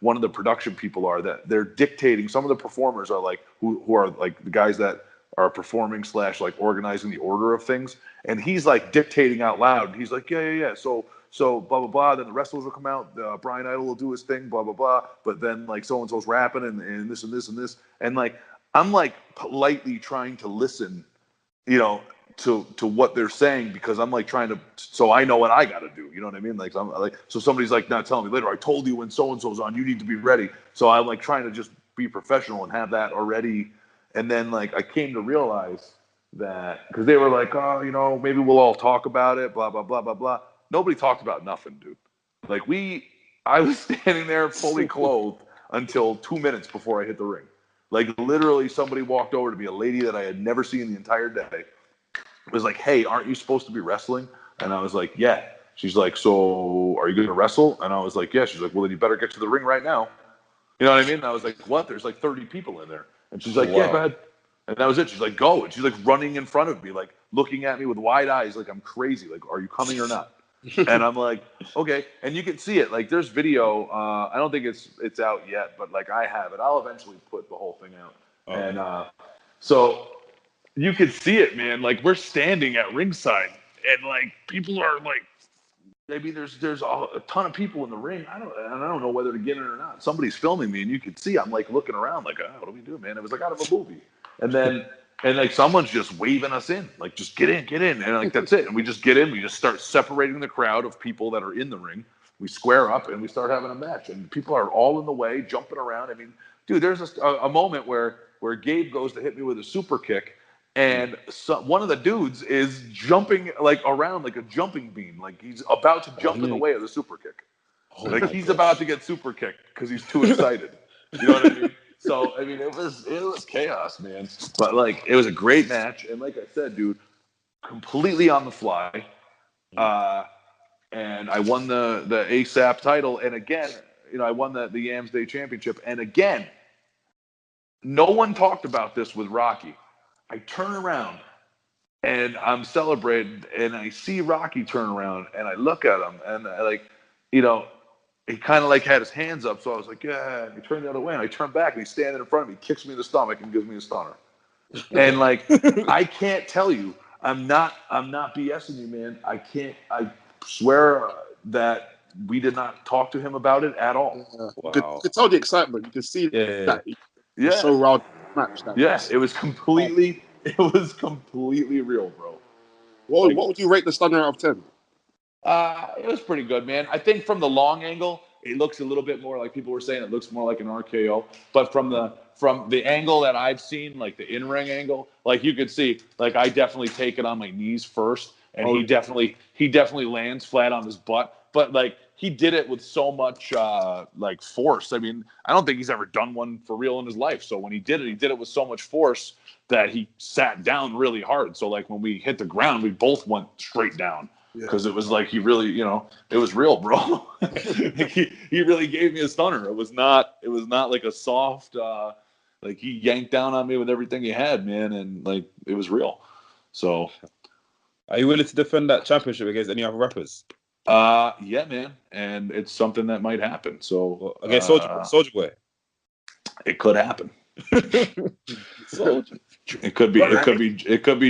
one of the production people are, that they're dictating. Some of the performers are like, who are like the guys that are performing / like organizing the order of things. And he's like dictating out loud. And he's like, yeah. So blah, blah, blah. Then the wrestlers will come out. Bryan Idol will do his thing, blah, blah, blah. But then like so-and-so's rapping and this and this and this. And like, I'm like politely trying to listen, to what they're saying, because I'm like trying to, so I know what I got to do. You know what I mean? Like, I'm like, so somebody's like, not telling me later, I told you when so-and-so's on, you need to be ready. So I'm like trying to just be professional and have that already. And then like, I came to realize that, because they were like, oh, maybe we'll all talk about it, blah, blah, blah, blah, blah. Nobody talked about nothing, dude. Like I was standing there fully clothed until 2 minutes before I hit the ring. Like literally somebody walked over to me, a lady that I had never seen the entire day, was like, hey, aren't you supposed to be wrestling? And I was like, yeah. She's like, so are you going to wrestle? And I was like, yeah. She's like, well, then you better get to the ring right now. You know what I mean? And I was like, what? There's like 30 people in there. And she's like, yeah, go ahead. And that was it. She's like, go. And she's like running in front of me, like looking at me with wide eyes, like I'm crazy. Like, are you coming or not? And I'm like, okay. And you can see it. Like there's video. I don't think it's out yet, but like I have it. I'll eventually put the whole thing out. Oh. And so you could see it, man. Like we're standing at ringside, and like people are like, maybe there's a ton of people in the ring. I don't know whether to get in or not. Somebody's filming me, and you could see I'm like looking around, like, what do we do, man? It was like out of a movie. And then And like someone's just waving us in, like just get in, and like that's it. And we just get in, we just start separating the crowd of people that are in the ring. We square up and we start having a match, and people are all in the way, jumping around. I mean, dude, there's a moment where Gabe goes to hit me with a super kick, and one of the dudes is jumping like around like a jumping beam, like he's about to jump in the way of the super kick. Like he's about to get super kicked because he's too excited. You know what I mean? So I mean, it was chaos, man. But like, it was a great match, and like I said, dude, completely on the fly. And I won the ASAP title, and again, I won the Yams Day Championship, and again, no one talked about this with Rocky. I turn around and I'm celebrating, and I see Rocky turn around, and I look at him, and I like, he kind of like had his hands up, so I was like, yeah. And he turned the other way, and I turned back, and he's standing in front of me, kicks me in the stomach, and gives me a stunner. And like, I can't tell you, I'm not BSing you, man. I swear that we did not talk to him about it at all. Wow. You could tell the excitement. You could see that. Yeah. So round match. Yes, it was completely real, bro. What would you rate the stunner out of 10? It was pretty good, man. I think from the long angle, it looks a little bit more like people were saying. It looks more like an RKO. But from the angle that I've seen, like the in-ring angle, like you could see, like I definitely take it on my knees first, and he definitely lands flat on his butt. But like he did it with so much like force. I mean, I don't think he's ever done one for real in his life. So when he did it with so much force that he sat down really hard. So like when we hit the ground, we both went straight down. Because it was like he really, it was real, bro. he really gave me a stunner. It was not like a soft, like he yanked down on me with everything he had, man, and like it was real. So, are you willing to defend that championship against any other rappers? Yeah, man, and it's something that might happen. So against Soulja Boy, it could happen. It could be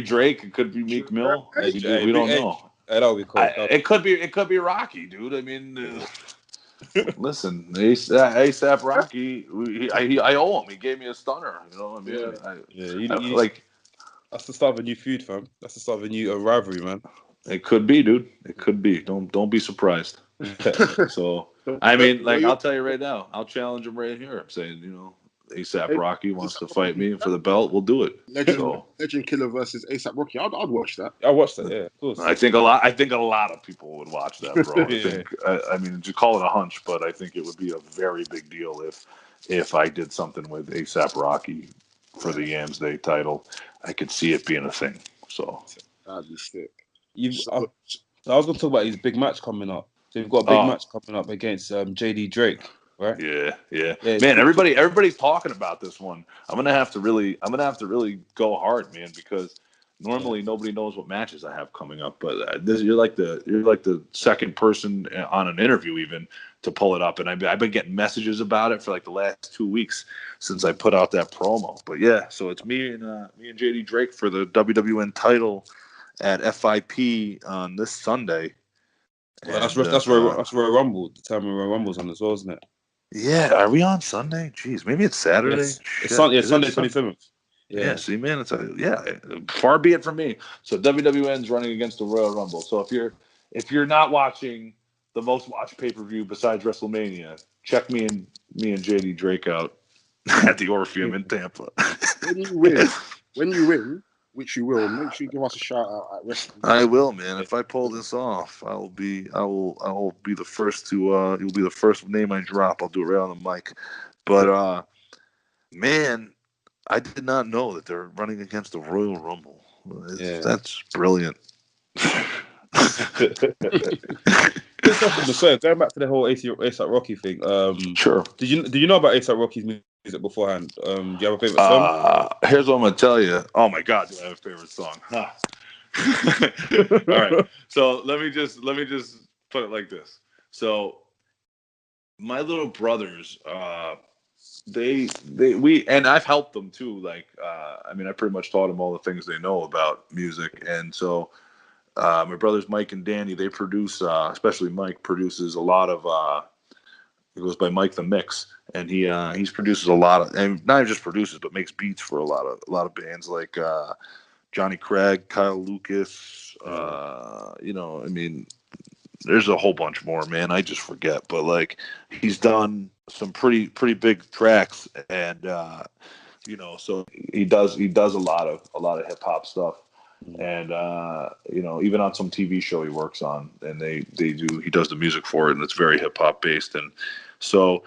Drake. It could be Meek Mill. We don't know. That'll be cool. It could be Rocky, dude. I mean, listen, ASAP Rocky. I owe him. He gave me a stunner. You know what I mean? Like that's the start of a new feud, fam. That's the start of a new rivalry, man. It could be, dude. It could be. Don't be surprised. So I mean, like I'll tell you right now, I'll challenge him right here. I'm saying, ASAP Rocky wants to fight me for the belt, we'll do it. Legend Killer versus ASAP Rocky. I'd watch that. I'll watch that. Yeah, of course. I think a lot of people would watch that, bro. I mean, you call it a hunch, but I think it would be a very big deal if I did something with ASAP Rocky for the Yams Day title. I could see it being a thing. So that'd be sick. I was going to talk about his big match coming up. So you've got a big match coming up against JD Drake. Right? Yeah. Man, everybody's talking about this one. I'm gonna have to really go hard, man, because normally nobody knows what matches I have coming up. But you're like the second person on an interview even to pull it up, and I've been getting messages about it for like the last 2 weeks since I put out that promo. But yeah, so it's me and JD Drake for the WWN title at FIP on this Sunday. Well, that's Royal Rumble. The time when Royal Rumble's on as well, isn't it? Yeah, are we on Sunday? Jeez, maybe it's Saturday. Yes. It's Sunday 27th. Yeah, see, man, far be it from me. So WWN's running against the Royal Rumble. So if you're not watching the most watched pay-per-view besides WrestleMania, check me and JD Drake out at the Orpheum in Tampa. When you win, which you will, make sure you give us a shout out at Wresthings. I will, man. If I pull this off, I will be the first to you'll be the first name I drop. I'll do it right on the mic. But man, I did not know that they're running against the Royal Rumble. That's brilliant. Going back to the whole ASAP Rocky thing. Sure. Did you know about ASAP Rocky's music beforehand? Do you have a favorite song? Here's what I'm gonna tell you. Oh my God, do I have a favorite song? Huh. All right. So let me just put it like this. So my little brothers, we and I've helped them too. Like, I mean, I pretty much taught them all the things they know about music, and so my brothers Mike and Danny, they produce, especially Mike produces a lot of He goes by Mike the Mix, and he produces a lot of, and not even just produces, but makes beats for a lot of bands like Johnny Craig, Kyle Lucas. You know, I mean, there's a whole bunch more, man. I just forget, but like he's done some pretty big tracks, and you know, so he does a lot of hip hop stuff. And you know, even on some TV show he works on, and he does the music for it, and it's very hip hop based. And so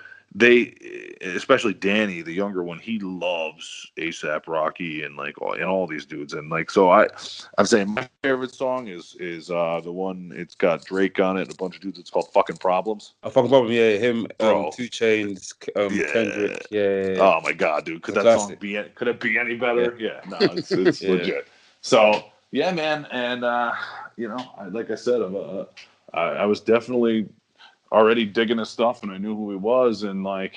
especially Danny, the younger one, he loves ASAP Rocky and like all these dudes. And like, so I'm saying my favorite song is the one, it's got Drake on it and a bunch of dudes. It's called Fucking Problems. I fucking problem, yeah, him, Bro. 2 Chainz, Yeah. Kendrick, yeah. Oh my god, dude! Could It's a that classic. song could it be any better? Yeah, no, it's Yeah. legit. So yeah, man, and you know, like I said, I was definitely already digging his stuff, and I knew who he was, and like,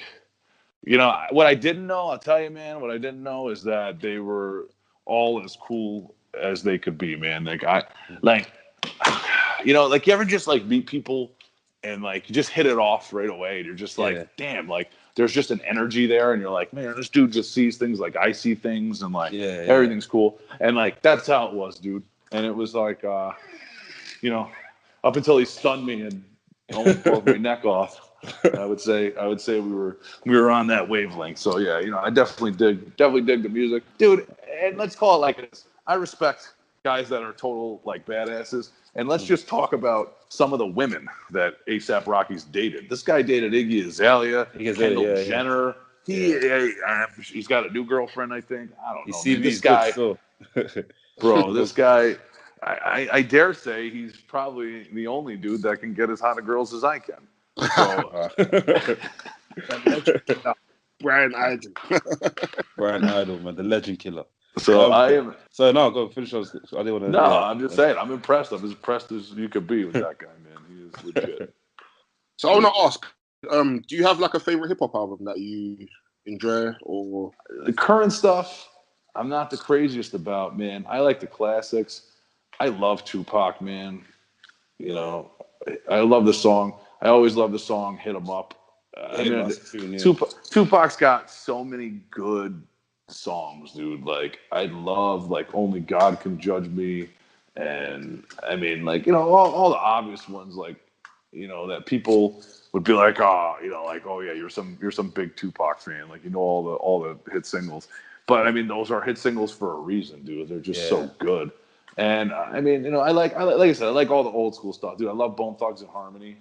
you know, what I didn't know, I'll tell you, man, what I didn't know is that they were all as cool as they could be, man. Like, you know, like you ever just like meet people and like you just hit it off right away, and you're just like, damn, like there's just an energy there, and you're like, man, this dude just sees things like I see things, and like everything's cool, and like that's how it was, dude. And it was like, you know, up until he stunned me and almost broke my neck off. I would say we were on that wavelength. So yeah, you know, I definitely dig the music, dude. And let's call it like this. I respect guys that are total like badasses, and let's just talk about some of the women that ASAP Rocky's dated. This guy dated Iggy Azalea, Kendall Jenner. He's got a new girlfriend, I think. I don't know. Man. This guy, bro, this guy. I dare say he's probably the only dude that can get as hot of girls as I can. So, Bryan Idol. Bryan Idol, man, the legend killer. So I am. So no, go finish. I didn't want to. No, I'm just saying. I'm impressed. I'm as impressed as you could be with that guy, man. He is legit. So I want to ask, do you have like a favorite hip hop album that you enjoy, or the current stuff? I'm not the craziest about, man. I like the classics. I love Tupac, man. You know, I love the song. I always love the song "Hit 'Em Up." Tupac's got so many good songs, dude. Like I love like "Only God Can Judge Me," and I mean, like, you know, all the obvious ones, like, you know, that people would be like, oh, you know, like, oh yeah, you're some big Tupac fan, like, you know, all the hit singles. But I mean, those are hit singles for a reason, dude. They're just so good. And I mean, you know, like I said, I like all the old school stuff, dude. I love Bone Thugs and Harmony.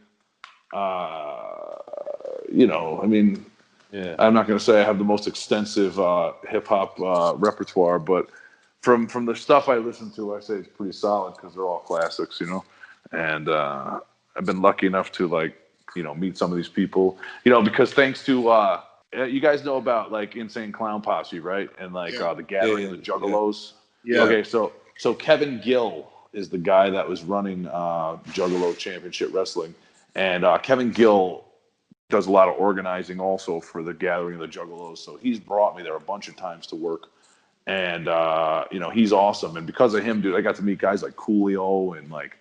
You know, I mean, I'm not going to say I have the most extensive hip hop repertoire, but from the stuff I listen to, I say it's pretty solid because they're all classics, you know. And I've been lucky enough to, like, you know, meet some of these people, you know, because thanks to you guys know about like Insane Clown Posse, right? And like the Gathering of the Juggalos. Yeah. Okay, so Kevin Gill is the guy that was running Juggalo Championship Wrestling, and Kevin Gill does a lot of organizing also for the Gathering of the Juggalos. So he's brought me there a bunch of times to work, and you know, he's awesome. And because of him, dude, I got to meet guys like Coolio and like,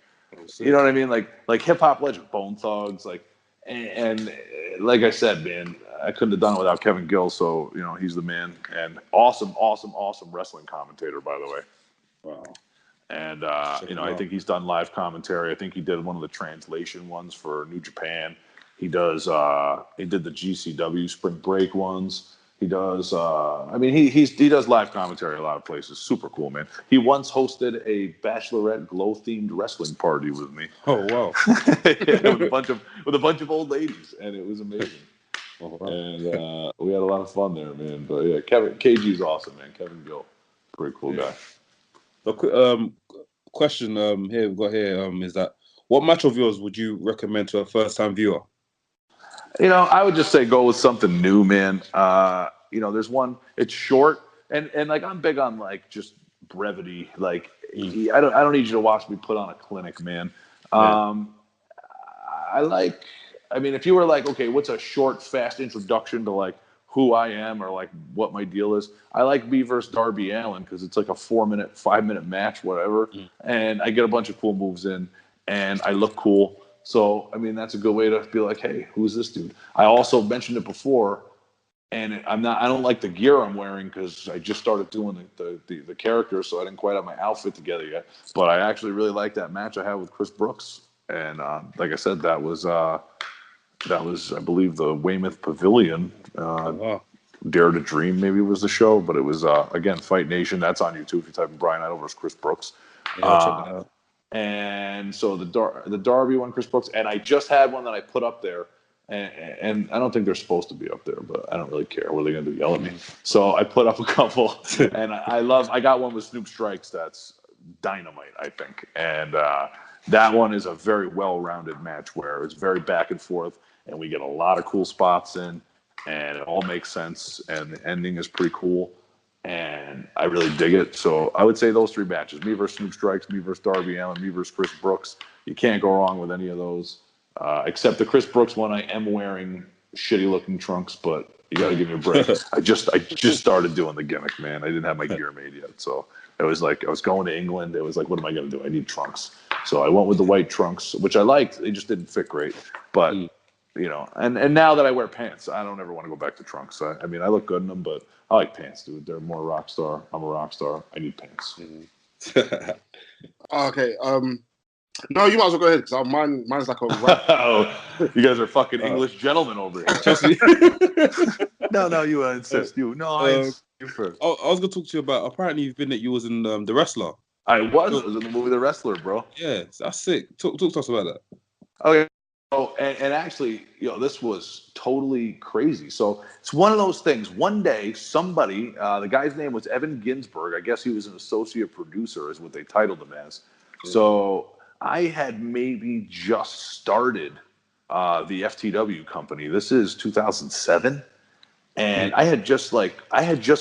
you know what I mean, like hip hop legend Bone Thugs, like, and like I said, man, I couldn't have done it without Kevin Gill. So, you know, he's the man, and awesome wrestling commentator, by the way. Wow. And you know, I think he's done live commentary. I think he did one of the translation ones for New Japan. He does. He did the GCW Spring Break ones. He does. I mean, he does live commentary a lot of places. Super cool, man. He once hosted a Bachelorette glow themed wrestling party with me. Oh wow! with a bunch of old ladies, and it was amazing. Oh, wow. And we had a lot of fun there, man. But yeah, KG is awesome, man. Kevin Gill, pretty cool guy. The question here we've got here is that what match of yours would you recommend to a first time viewer? You know, I would just say go with something new, man. You know, there's one. It's short, and like I'm big on like just brevity. Like I don't need you to watch me put on a clinic, man. I mean, if you were like, okay, what's a short, fast introduction to like who I am or like what my deal is? I like me versus Darby Allin because it's like a 5-minute match, whatever, and I get a bunch of cool moves in, and I look cool. So, I mean, that's a good way to be like, hey, who's this dude? I also mentioned it before, and I don't like the gear I'm wearing because I just started doing the character, so I didn't quite have my outfit together yet. But I actually really liked that match I had with Chris Brooks, and like I said, that was I believe the Weymouth Pavilion. Wow. Dare to Dream maybe was the show, but it was again Fight Nation. That's on YouTube if you type in Bryan Idol versus Chris Brooks. Yeah, I'll check that out. And so the Darby one, Chris Brooks, and I just had one that I put up there, and I don't think they're supposed to be up there, but I don't really care. What are they going to do? Yell at me? So I put up a couple, and I got one with Snoop Strikes that's dynamite, I think, and that one is a very well-rounded match where it's very back and forth, and we get a lot of cool spots in, and it all makes sense, and the ending is pretty cool. And I really dig it. So I would say those three matches: me versus Snoop Strikes, me versus Darby Allin, me versus Chris Brooks. You can't go wrong with any of those, except the Chris Brooks one. I am wearing shitty-looking trunks, but you got to give me a break. I just started doing the gimmick, man. I didn't have my gear made yet, so it was like I was going to England. It was like, what am I going to do? I need trunks, so I went with the white trunks, which I liked. They just didn't fit great, but. You know, and now that I wear pants, I don't ever want to go back to trunks. I mean, I look good in them, but I like pants, dude. They're more rock star. I'm a rock star. I need pants. Okay. No, you might as well go ahead because mine's like a rap. Oh, you guys are fucking English gentlemen over here. Trust me. No, you insist. I insist you first. I was gonna talk to you about. Apparently, you was in the Wrestler. I was in the movie The Wrestler, bro. Yeah, that's sick. Talk to us about that. Okay. Oh, and actually, this was totally crazy. So it's one of those things. One day, somebody, the guy's name was Evan Ginsberg. I guess he was an associate producer, is what they titled him as. Yeah. So I had maybe just started the FTW company. This is 2007, and I had just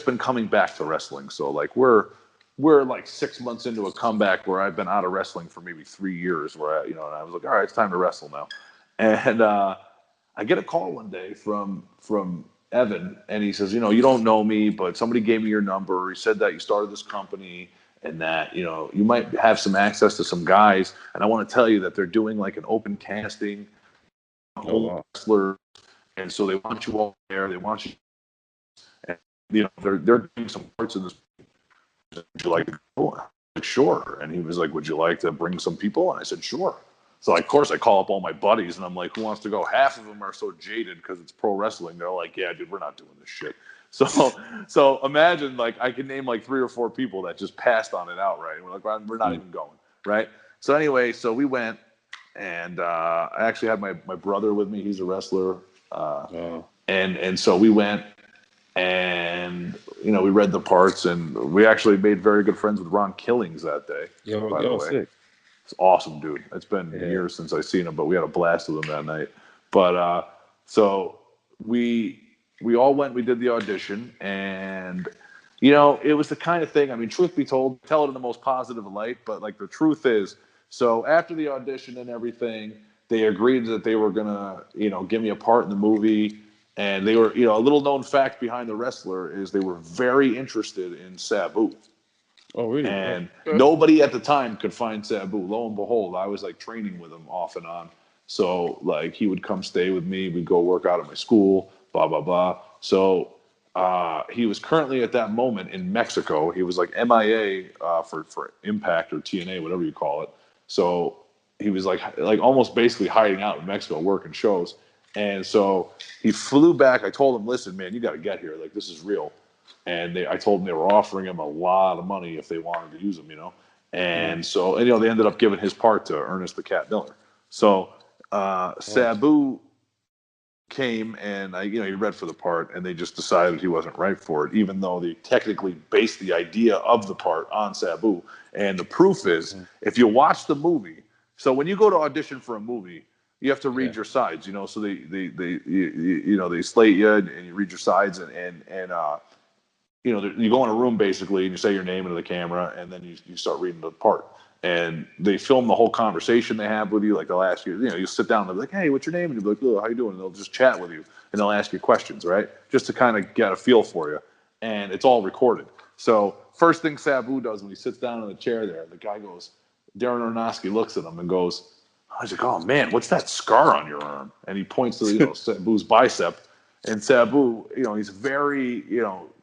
been coming back to wrestling. So like we're like 6 months into a comeback where I've been out of wrestling for maybe 3 years. Where and I was like, all right, it's time to wrestle now. And I get a call one day from Evan, and he says, you don't know me, but somebody gave me your number. He said that you started this company and that, you might have some access to some guys. And I want to tell you that they're doing like an open casting, wrestlers. And so they want you all there. They want you, and, they're doing some parts in this. Would you like to go? I'm like, sure. And he was like, would you like to bring some people? And I said, sure. So, of course, I call up all my buddies, and I'm like, who wants to go? Half of them are so jaded because it's pro wrestling. They're like, yeah, dude, we're not doing this shit. So imagine, like, I can name, like, 3 or 4 people that just passed on it outright. We're like, we're not even going, right? So, anyway, so we went, and I actually had my brother with me. He's a wrestler. And so we went, and, we read the parts, and we actually made very good friends with Ron Killings that day, by the way. Sick. It's awesome, dude. It's been years since I've seen him, but we had a blast with him that night. But so we all went. We did the audition, and it was the kind of thing. I mean, truth be told, tell it in the most positive light. But like the truth is, so after the audition and everything, they agreed that they were gonna, give me a part in the movie. And they were, a little known fact behind The Wrestler is they were very interested in Sabu. Oh, really? And nobody at the time could find Sabu. Lo and behold, I was like training with him off and on. So like he would come stay with me. We'd go work out at my school, blah, blah, blah. So he was currently at that moment in Mexico. He was like MIA for Impact or TNA, whatever you call it. So he was like almost basically hiding out in Mexico, working shows. And so he flew back. I told him, listen, man, you got to get here. Like, this is real. And I told them they were offering him a lot of money if they wanted to use him, And so, they ended up giving his part to Ernest the Cat Miller. So Sabu came and he read for the part, and they just decided he wasn't right for it, even though they technically based the idea of the part on Sabu. And the proof is, if you watch the movie, so when you go to audition for a movie, you have to read your sides, So they slate you and you read your sides and you go in a room basically and you say your name into the camera and then you start reading the part. And they film the whole conversation they have with you. Like they'll ask you, you sit down and they'll be like, hey, what's your name? And you'll be like, oh, how you doing? And they'll just chat with you and they'll ask you questions, right? Just to kind of get a feel for you. And it's all recorded. So first thing Sabu does when he sits down in the chair there, the guy goes, Darren Aronofsky looks at him and goes, I was like, oh man, what's that scar on your arm? And he points to Sabu's bicep, and Sabu, he's very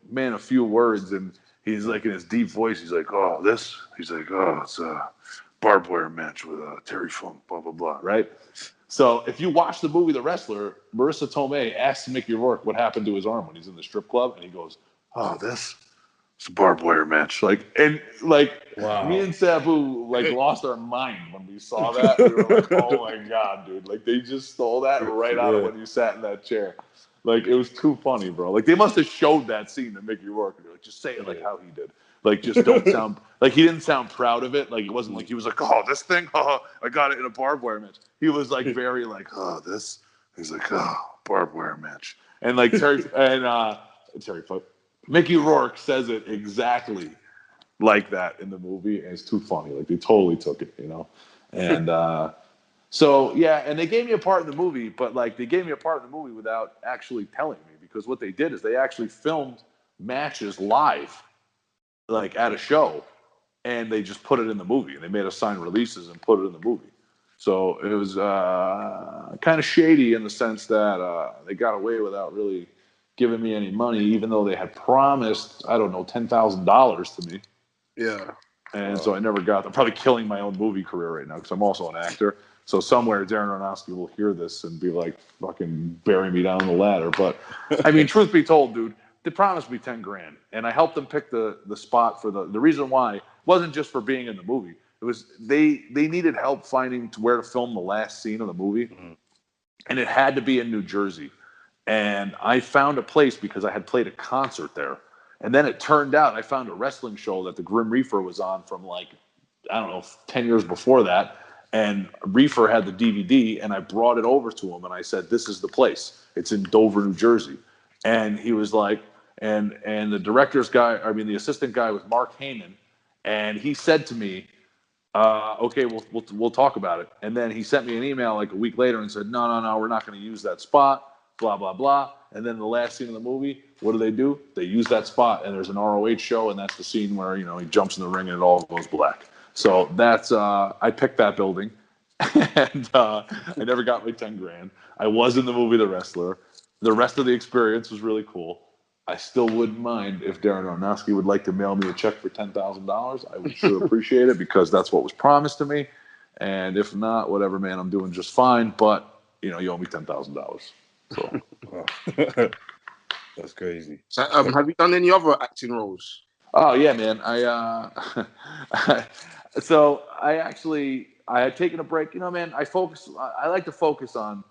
man of few words, and he's like in his deep voice, he's like, it's a barbed wire match with Terry Funk, blah blah blah, right? So if you watch the movie The Wrestler, Marissa Tomei asks Mickey Rourke what happened to his arm when he's in the strip club, and he goes, it's a barbed wire match. Wow. Me and Sabu lost our mind when we saw that. We were like, oh my God, dude. Like they just stole that right out of when you sat in that chair. Like it was too funny, bro. Like they must have showed that scene to Mickey Rourke. They're like, just say it like how he did. Like just don't sound like he didn't sound proud of it. Like it wasn't like he was like, this thing, I got it in a barbed wire match. He was like very like, this. He's like, barbed wire match. And like Terry Mickey Rourke says it exactly like that in the movie, and it's too funny. Like they totally took it, And and they gave me a part in the movie, but like they gave me a part in the movie without actually telling me, because what they did is they actually filmed matches live, like at a show, and they just put it in the movie, and they made us sign releases and put it in the movie. So it was kind of shady in the sense that they got away without really giving me any money, even though they had promised, I don't know, $10,000 to me. Yeah. And so I never got. I'm probably killing my own movie career right now because I'm also an actor. So somewhere Darren Aronofsky will hear this and be like, fucking bury me down the ladder. But I mean, truth be told, dude, they promised me $10,000, and I helped them pick the spot for the reason why wasn't just for being in the movie. It was they needed help finding where to film the last scene of the movie, and it had to be in New Jersey. And I found a place because I had played a concert there. And then it turned out I found a wrestling show that the Grim Reaper was on from 10 years before that. And Reefer had the DVD, and I brought it over to him, and I said, this is the place. It's in Dover, New Jersey. And he was like, and the assistant guy was Mark Heyman. And he said to me, okay, we'll talk about it. And then he sent me an email like a week later and said, no, we're not going to use that spot, blah, blah, blah. And then the last scene of the movie, what do? They use that spot, and there's an ROH show, and that's the scene where, he jumps in the ring and it all goes black. So that's, I picked that building, and I never got my $10,000. I was in the movie The Wrestler. The rest of the experience was really cool. I still wouldn't mind if Darren Aronofsky would like to mail me a check for $10,000. I would sure appreciate it, because that's what was promised to me. And if not, whatever, man, I'm doing just fine. But, you owe me $10,000. So. That's crazy. So, have you done any other acting roles? Oh yeah, man. So I had taken a break. Man, I like to focus on,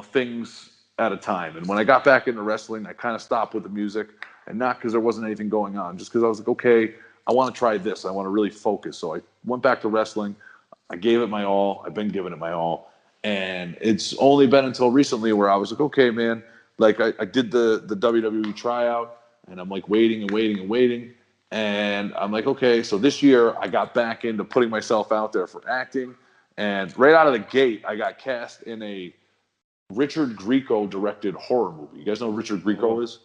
things at a time. And when I got back into wrestling, I kind of stopped with the music, and not because there wasn't anything going on, just because I was like, okay, I want to try this. I want to really focus. So I went back to wrestling. I gave it my all. I've been giving it my all. And it's only been until recently where I was like, okay, man, like I did the WWE tryout, and I'm like waiting. And I'm like, okay, so this year I got back into putting myself out there for acting. And right out of the gate, I got cast in a Richard Grieco directed horror movie. You guys know who Richard Grieco is?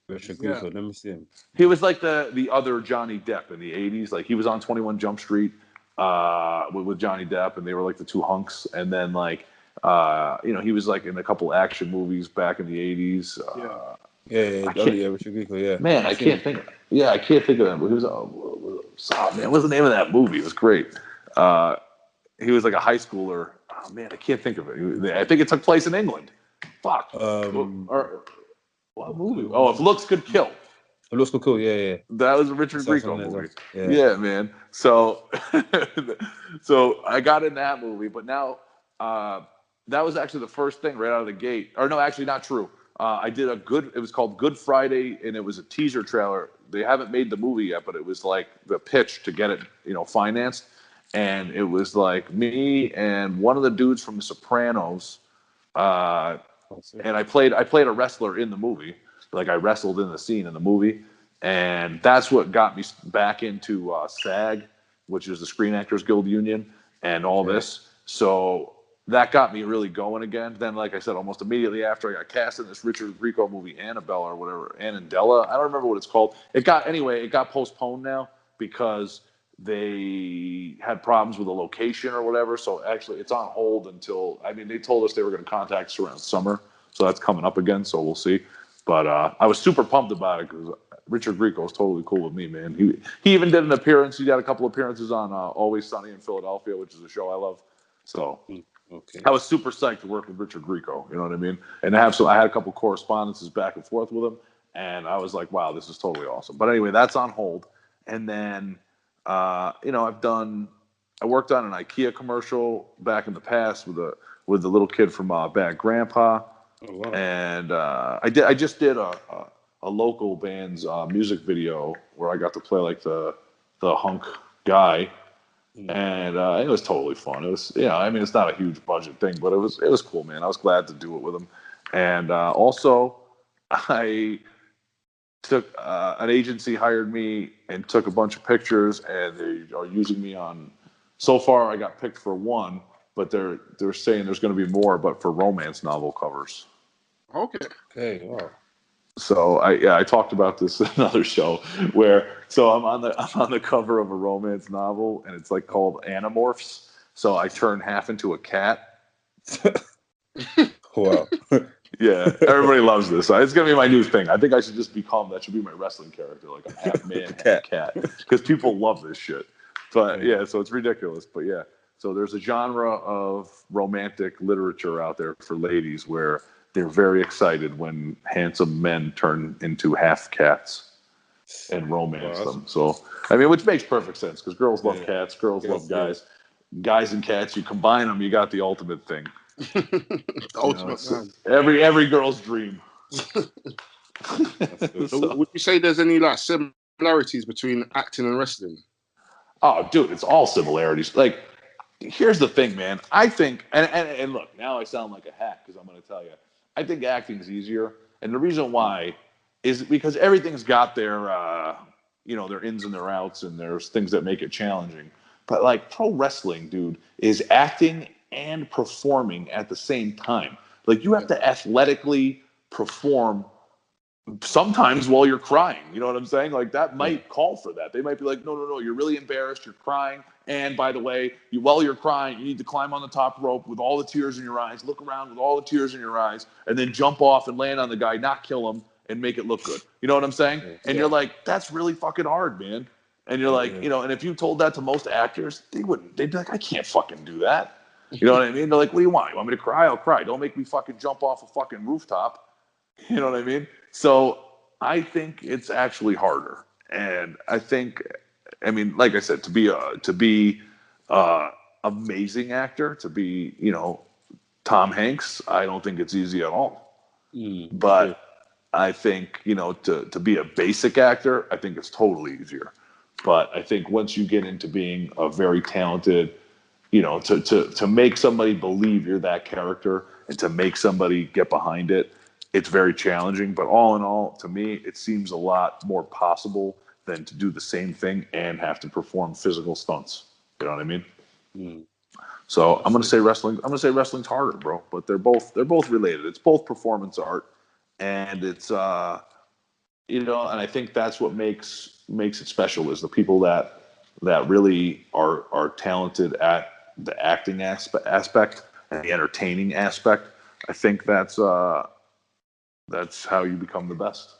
Richard Grieco, let me see him. He was like the other Johnny Depp in the 80s. Like he was on 21 Jump Street with Johnny Depp, and they were like the two hunks. And then he was like in a couple action movies back in the 80s. Richard Grieco, yeah. Man, I can't think of that. But he was, man, what's the name of that movie? It was great. He was like a high schooler. Oh man, I can't think of it. I think it took place in England. Fuck. What movie? Oh, If Looks Could Kill. It looks cool, yeah. That was a Richard Grieco movie. Yeah, man. So, so I got in that movie, but now that was actually the first thing right out of the gate. Or no, actually not true. I did it was called Good Friday, and it was a teaser trailer. They haven't made the movie yet, but it was like the pitch to get it, financed. And it was like me and one of the dudes from The Sopranos. And I played a wrestler in the movie. Like I wrestled in the scene in the movie. And that's what got me back into SAG, which is the Screen Actors Guild Union, and all this. So that got me really going again. Then, like I said, almost immediately after, I got cast in this Richard Grieco movie, Annabelle or whatever, Annandella. I don't remember what it's called. It got postponed now because they had problems with the location or whatever. So actually, it's on hold until, I mean, they told us they were going to contact us around summer. So that's coming up again. So we'll see. But I was super pumped about it because Richard Grieco is totally cool with me, man. He even did an appearance. He got a couple appearances on Always Sunny in Philadelphia, which is a show I love. So Okay. I was super psyched to work with Richard Grieco. You know what I mean? And I had a couple correspondences back and forth with him, and I was like, wow, this is totally awesome. But anyway, that's on hold. And then, I worked on an IKEA commercial back in the past with the little kid from Bad Grandpa. Oh, wow. And I just did a local band's music video where I got to play like the hunk guy, and it was totally fun. It was, I mean, it's not a huge budget thing, but it was cool, man. I was glad to do it with him. And also, I took an agency hired me and took a bunch of pictures, and they are using me on. So far, I got picked for one, but they're saying there's going to be more, but for romance novel covers. Okay. Wow. So I talked about this in another show where I'm on the cover of a romance novel, and it's like called Animorphs. So I turn half into a cat. Wow. Yeah, everybody loves this. It's gonna be my new thing. I think I should just that should be my wrestling character, like I'm half man, half cat, because people love this shit. But yeah, so it's ridiculous. But yeah, so there's a genre of romantic literature out there for ladies where they're very excited when handsome men turn into half cats and romance them. So, I mean, which makes perfect sense because girls love cats, girls love guys. Guys and cats, you combine them, you got the ultimate thing. Ultimate man. Every girl's dream. So would you say there's any like similarities between acting and wrestling? Oh, dude, it's all similarities. Like, here's the thing, man. I think, and look, now I sound like a hack because I'm going to tell you, I think acting's easier, and the reason why is because everything's got their, their ins and their outs, and there's things that make it challenging. But like pro wrestling, dude, is acting and performing at the same time. Like you have to athletically perform sometimes while you're crying. You know what I'm saying? Like that might call for that. They might be like, no, you're really embarrassed. You're crying. And by the way, while you're crying, you need to climb on the top rope with all the tears in your eyes, look around with all the tears in your eyes, and then jump off and land on the guy, not kill him, and make it look good. You know what I'm saying? And you're like, that's really fucking hard, man. And you're like, and if you told that to most actors, they'd be like, I can't fucking do that. You know what I mean? They're like, what do you want? You want me to cry? I'll cry. Don't make me fucking jump off a fucking rooftop. You know what I mean? So I think it's actually harder. And I think, I mean, like I said, to be amazing actor, to be, Tom Hanks, I don't think it's easy at all. But I think, to be a basic actor, I think it's totally easier. But I think once you get into being a very talented, to make somebody believe you're that character and to make somebody get behind it, it's very challenging. But all in all, to me, it seems a lot more possible than to do the same thing and have to perform physical stunts. You know what I mean? So I'm gonna say wrestling. I'm gonna say wrestling's harder, bro. But they're both related. It's both performance art, and it's and I think that's what makes it special is the people that really are talented at the acting aspect and the entertaining aspect. I think that's how you become the best.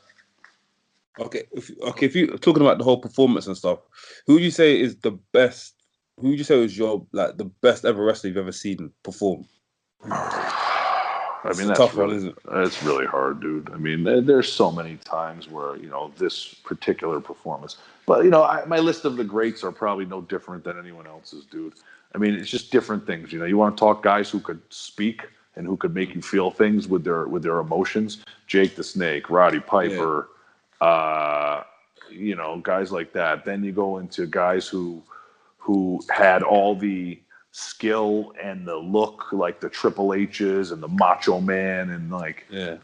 Okay, if you talking about the whole performance and stuff, who would you say is the best? Who would you say was the best ever wrestler you've ever seen perform? I mean, that's tough one, isn't it? It's really hard, dude. I mean, there's so many times where this particular performance, but my list of the greats are probably no different than anyone else's, dude. I mean, it's just different things. You want to talk guys who could speak and who could make you feel things with their emotions. Jake the Snake, Roddy Piper, guys like that. Then you go into guys who had all the skill and the look, like the Triple H's and the Macho Man, and like the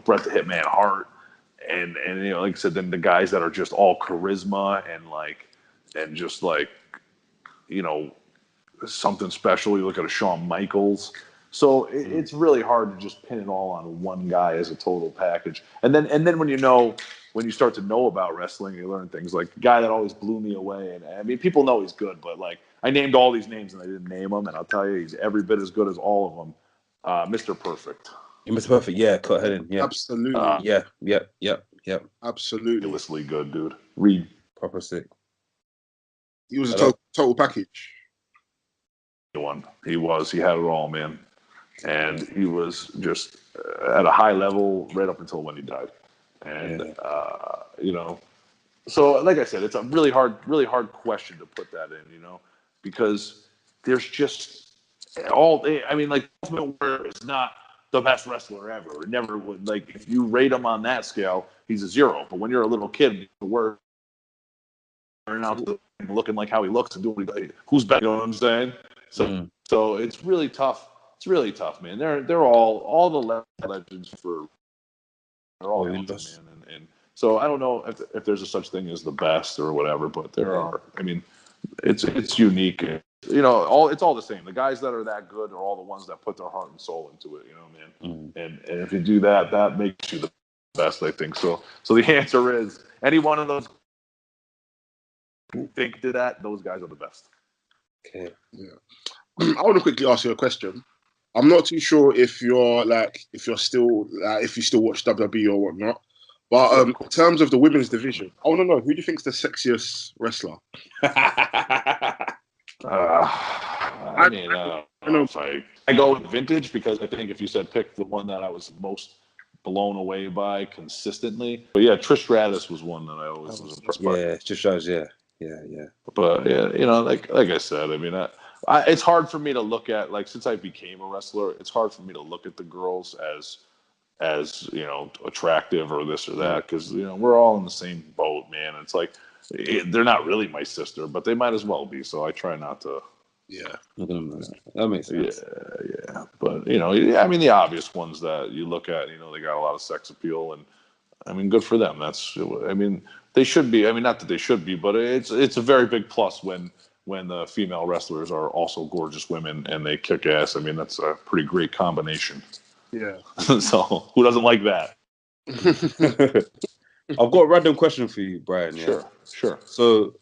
Bret the Hitman Hart, and like I said, then the guys that are just all charisma and just like something special. You look at a Shawn Michaels, So it's really hard to just pin it all on one guy as a total package. And then when you start to know about wrestling, you learn things like the guy that always blew me away. And I mean, people know he's good, but like I named all these names and I didn't name them, and I'll tell you, he's every bit as good as all of them. Mr. Perfect. Mr. Perfect, yeah, Kurt Hennig, yeah. Absolutely. Yeah. Absolutely. Ridiculously good, dude. Reed. Proper sick. He was a total package. He had it all, man. And he was just at a high level right up until when he died. And, so like I said, it's a really hard question to put that in, because there's just Ultimate Warrior is not the best wrestler ever. It never would. Like, if you rate him on that scale, he's a 0. But when you're a little kid, we're out looking like how he looks and doing who's better, you know what I'm saying? So it's really tough. It's really tough, man. They're all the legends they're all legends, man. And so I don't know if there's a such thing as the best or whatever, but there are. I mean, it's unique. It's all the same. The guys that are that good are all the ones that put their heart and soul into it, man. And if you do that, that makes you the best, I think. So the answer is any one of those who think to that, those guys are the best. Okay. Yeah. I want to quickly ask you a question. I'm not too sure if you still watch WWE or whatnot, but in terms of the women's division, I want to know, who do you think is the sexiest wrestler? I know if I go with vintage, because I think if you said pick the one that I was most blown away by consistently, but yeah, Trish Stratus was one that I always was impressed by. Yeah, Trish Stratus, yeah. But like I said, I mean, it's hard for me to look at, like, since I became a wrestler, it's hard for me to look at the girls as attractive or this or that, because we're all in the same boat, man. It's like they're not really my sister, but they might as well be. So I try not to. Yeah, that makes sense. Yeah. But I mean, the obvious ones that you look at, they got a lot of sex appeal, and I mean, good for them. They should be. I mean, not that they should be, but it's a very big plus when the female wrestlers are also gorgeous women and they kick ass. I mean, that's a pretty great combination. Yeah. So who doesn't like that? I've got a random question for you, Brian. Yeah? Sure. So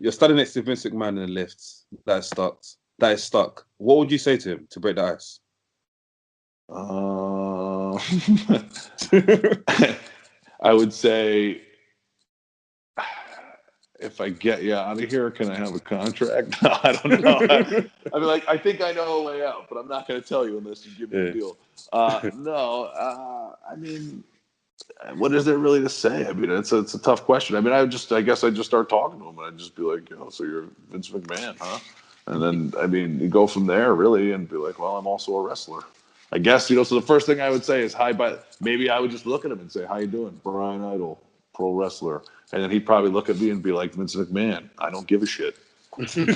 you're standing next to Vince McMahon in the lift that is stuck. What would you say to him to break the ice? I would say, if I get you out of here, can I have a contract? No, I don't know. I mean, I think I know a way out, but I'm not going to tell you unless you give me a deal. I mean, what is there really to say? I mean, it's a tough question. I mean, I guess I'd just start talking to him, and I'd just be like, so you're Vince McMahon, huh? And then, I mean, you go from there, really, and be like, well, I'm also a wrestler. I guess, so the first thing I would say is hi, but maybe I would just look at him and say, how you doing? Bryan Idol, pro wrestler. And then he'd probably look at me and be like, Vince McMahon, I don't give a shit. I think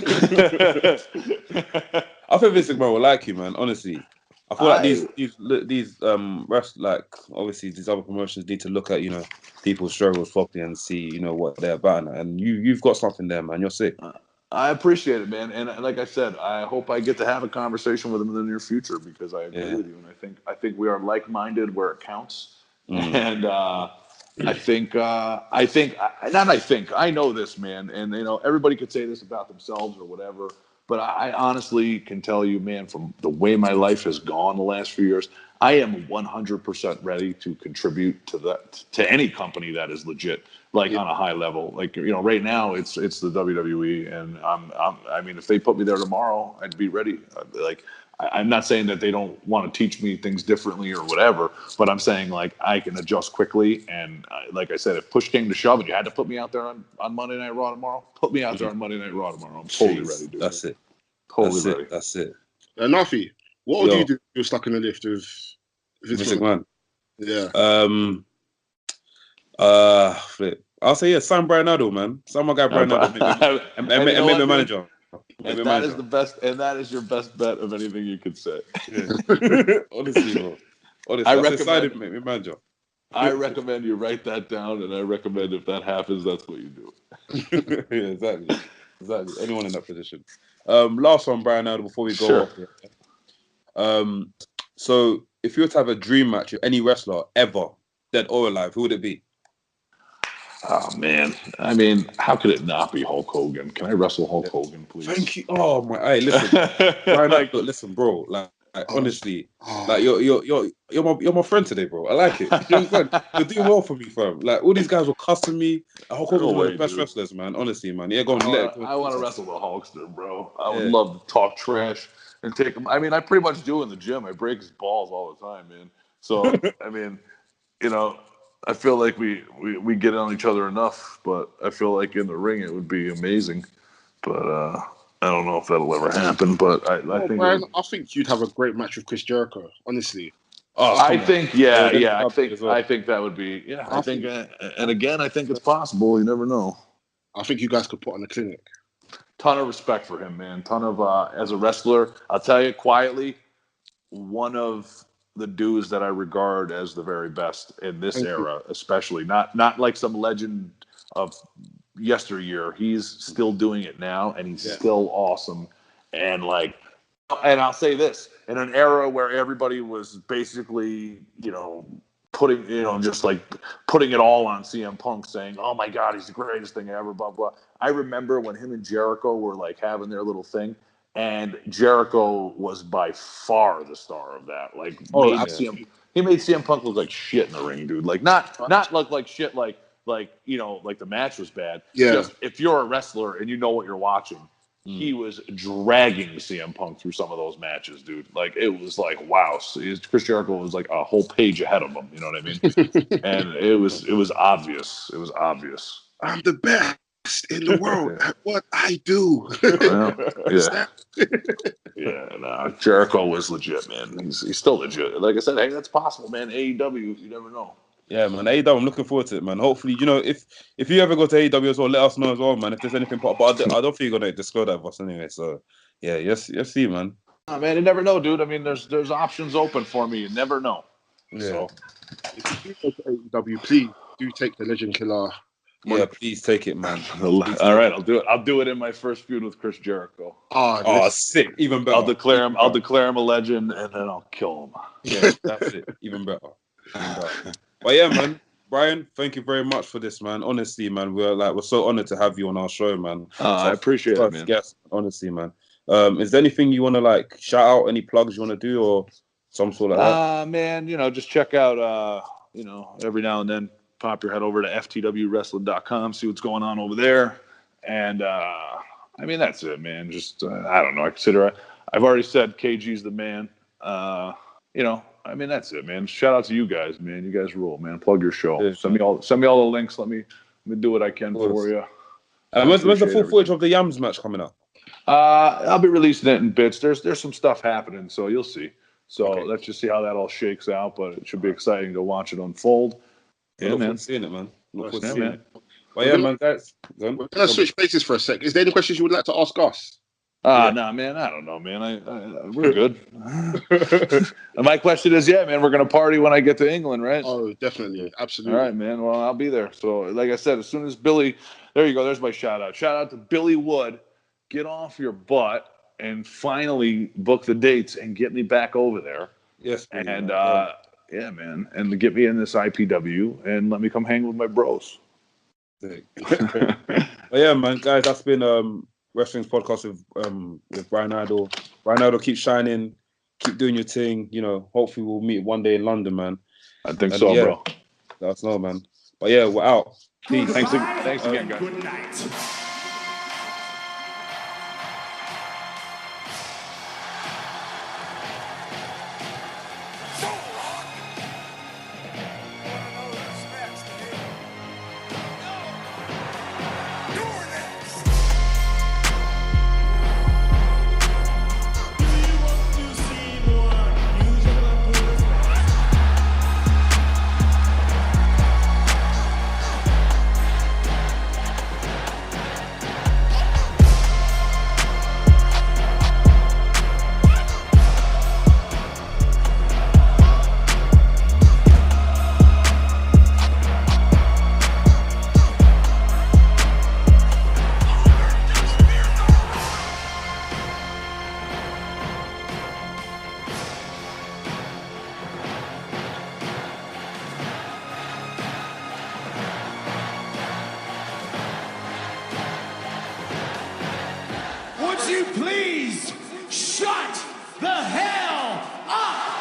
Vince McMahon will like you, man, honestly. I feel like these obviously these other promotions need to look at people's struggles properly and see what they're about, and you've got something there, man. You're sick. I appreciate it, man, and like I said, I hope I get to have a conversation with him in the near future, because I agree with you, and I think we are like-minded where it counts, and I know this, man, and everybody could say this about themselves or whatever. But I honestly can tell you, man, from the way my life has gone the last few years, I am 100% ready to contribute to any company that is legit, on a high level. Like, right now it's the WWE, and I mean, if they put me there tomorrow, I'd be ready. I'm not saying that they don't want to teach me things differently or whatever, but I'm saying, like, I can adjust quickly. And like I said, if push came to shove and you had to put me out there on Monday Night Raw tomorrow, put me out there on Monday Night Raw tomorrow. I'm totally ready, dude. That's it. Totally ready. That's it. Nafi, what would you do if you're stuck in the lift with Vince McMahon? Yeah. Flip. I'll say sign Bryan Idol, man. Sign my guy Bryan Idol, and make me a manager. And that is the best, and that is your best bet of anything you could say. Yeah. Honestly, bro. I recommend make me manager. I recommend you write that down, and I recommend if that happens, that's what you do. Yeah, exactly. Anyone in that position. Last one, Bryan Idol, before we go off. So if you were to have a dream match with any wrestler ever, dead or alive, who would it be? Oh man, I mean, how could it not be Hulk Hogan? Can I wrestle Hulk Hogan, please? Thank you. Oh my, hey, listen, Bryan, listen, bro. Like honestly, like you're my friend today, bro. I like it. You understand? You're doing well for me, fam. Like all these guys were cussing me. Hulk Hogan's one of the best wrestlers, man. Honestly, man. Yeah, go on. I want to wrestle the Hulkster, bro. I would love to talk trash and take him. I mean, I pretty much do in the gym. I break his balls all the time, man. So I mean, you know. I feel like we get on each other enough, but I feel like in the ring it would be amazing. But I don't know if that'll ever happen. But I think Bryan, I think you'd have a great match with Chris Jericho. Honestly, I think I think that would be I think and again I think it's possible. You never know. I think you guys could put on a clinic. Ton of respect for him, man. Ton of as a wrestler. I'll tell you quietly, one of the dudes that I regard as the very best in this era, especially not like some legend of yesteryear. He's still doing it now, and he's still awesome. And I'll say this: in an era where everybody was basically, putting it all on CM Punk, saying, "Oh my God, he's the greatest thing ever," blah blah. I remember when him and Jericho were like having their little thing. And Jericho was by far the star of that. Like, he made CM Punk look like shit in the ring, dude. Like, not look like shit, like the match was bad. Yeah. Just if you're a wrestler and you know what you're watching, he was dragging CM Punk through some of those matches, dude. Like, it was like, wow. Chris Jericho was like a whole page ahead of him. You know what I mean? And it was obvious. It was obvious. I'm the best in the world at what I do. Jericho was legit, man. He's still legit. Like I said, hey, that's possible, man. AEW, you never know. Yeah, man. AEW, I'm looking forward to it, man. Hopefully, if you ever go to AEW as well, let us know as well, man. If there's anything pop, but I don't think you're gonna disclose that with us anyway. So, yeah, yes, see, man. Oh, man, you never know, dude. I mean, there's options open for me. You never know. Yeah. So, if you go to AEW, please do take the Legend Killer. Yeah, please take it, man. All right, I'll do it. I'll do it in my first feud with Chris Jericho. Oh, sick! Even better. I'll declare him a legend, and then I'll kill him. Yeah, that's it. Even better. But yeah, man, Bryan, thank you very much for this, man. Honestly, man, we're so honored to have you on our show, man. I appreciate it, man. Yes, honestly, man. Is there anything you want to shout out? Any plugs you want to do, or some sort of that? Man, just check out, every now and then. Pop your head over to ftwwrestling.com, see what's going on over there. And, I mean, that's it, man. Just, I don't know. I've already said KG's the man. I mean, that's it, man. Shout out to you guys, man. You guys rule, man. Plug your show. Yeah. Send me all the links. Let me do what I can for you. When's the full footage of the Yams match coming up? I'll be releasing it in bits. There's some stuff happening, so you'll see. So let's just see how that all shakes out. But it should be exciting to watch it unfold. Yeah, man. Seeing it, man. Look forward to seeing it. Well, yeah, man, guys. We're going to switch places for a sec. Is there any questions you would like to ask us? Nah, man. I don't know, man. We're good. And my question is, man, we're going to party when I get to England, right? Oh, definitely. Absolutely. All right, man. Well, I'll be there. So, like I said, as soon as Billy, there you go. There's my shout out. Shout out to Billy Wood. Get off your butt and finally book the dates and get me back over there. Yes, man. And, yeah, man. And get me in this IPW and let me come hang with my bros. Well, yeah, man, guys, that's been Wrestling's podcast with Bryan Idol. Bryan Idol, keep shining, keep doing your thing. Hopefully we'll meet one day in London, man. I think so, bro. Let us know, man. But yeah, we're out. Peace. Thanks again, guys. Good night. you please shut the hell up?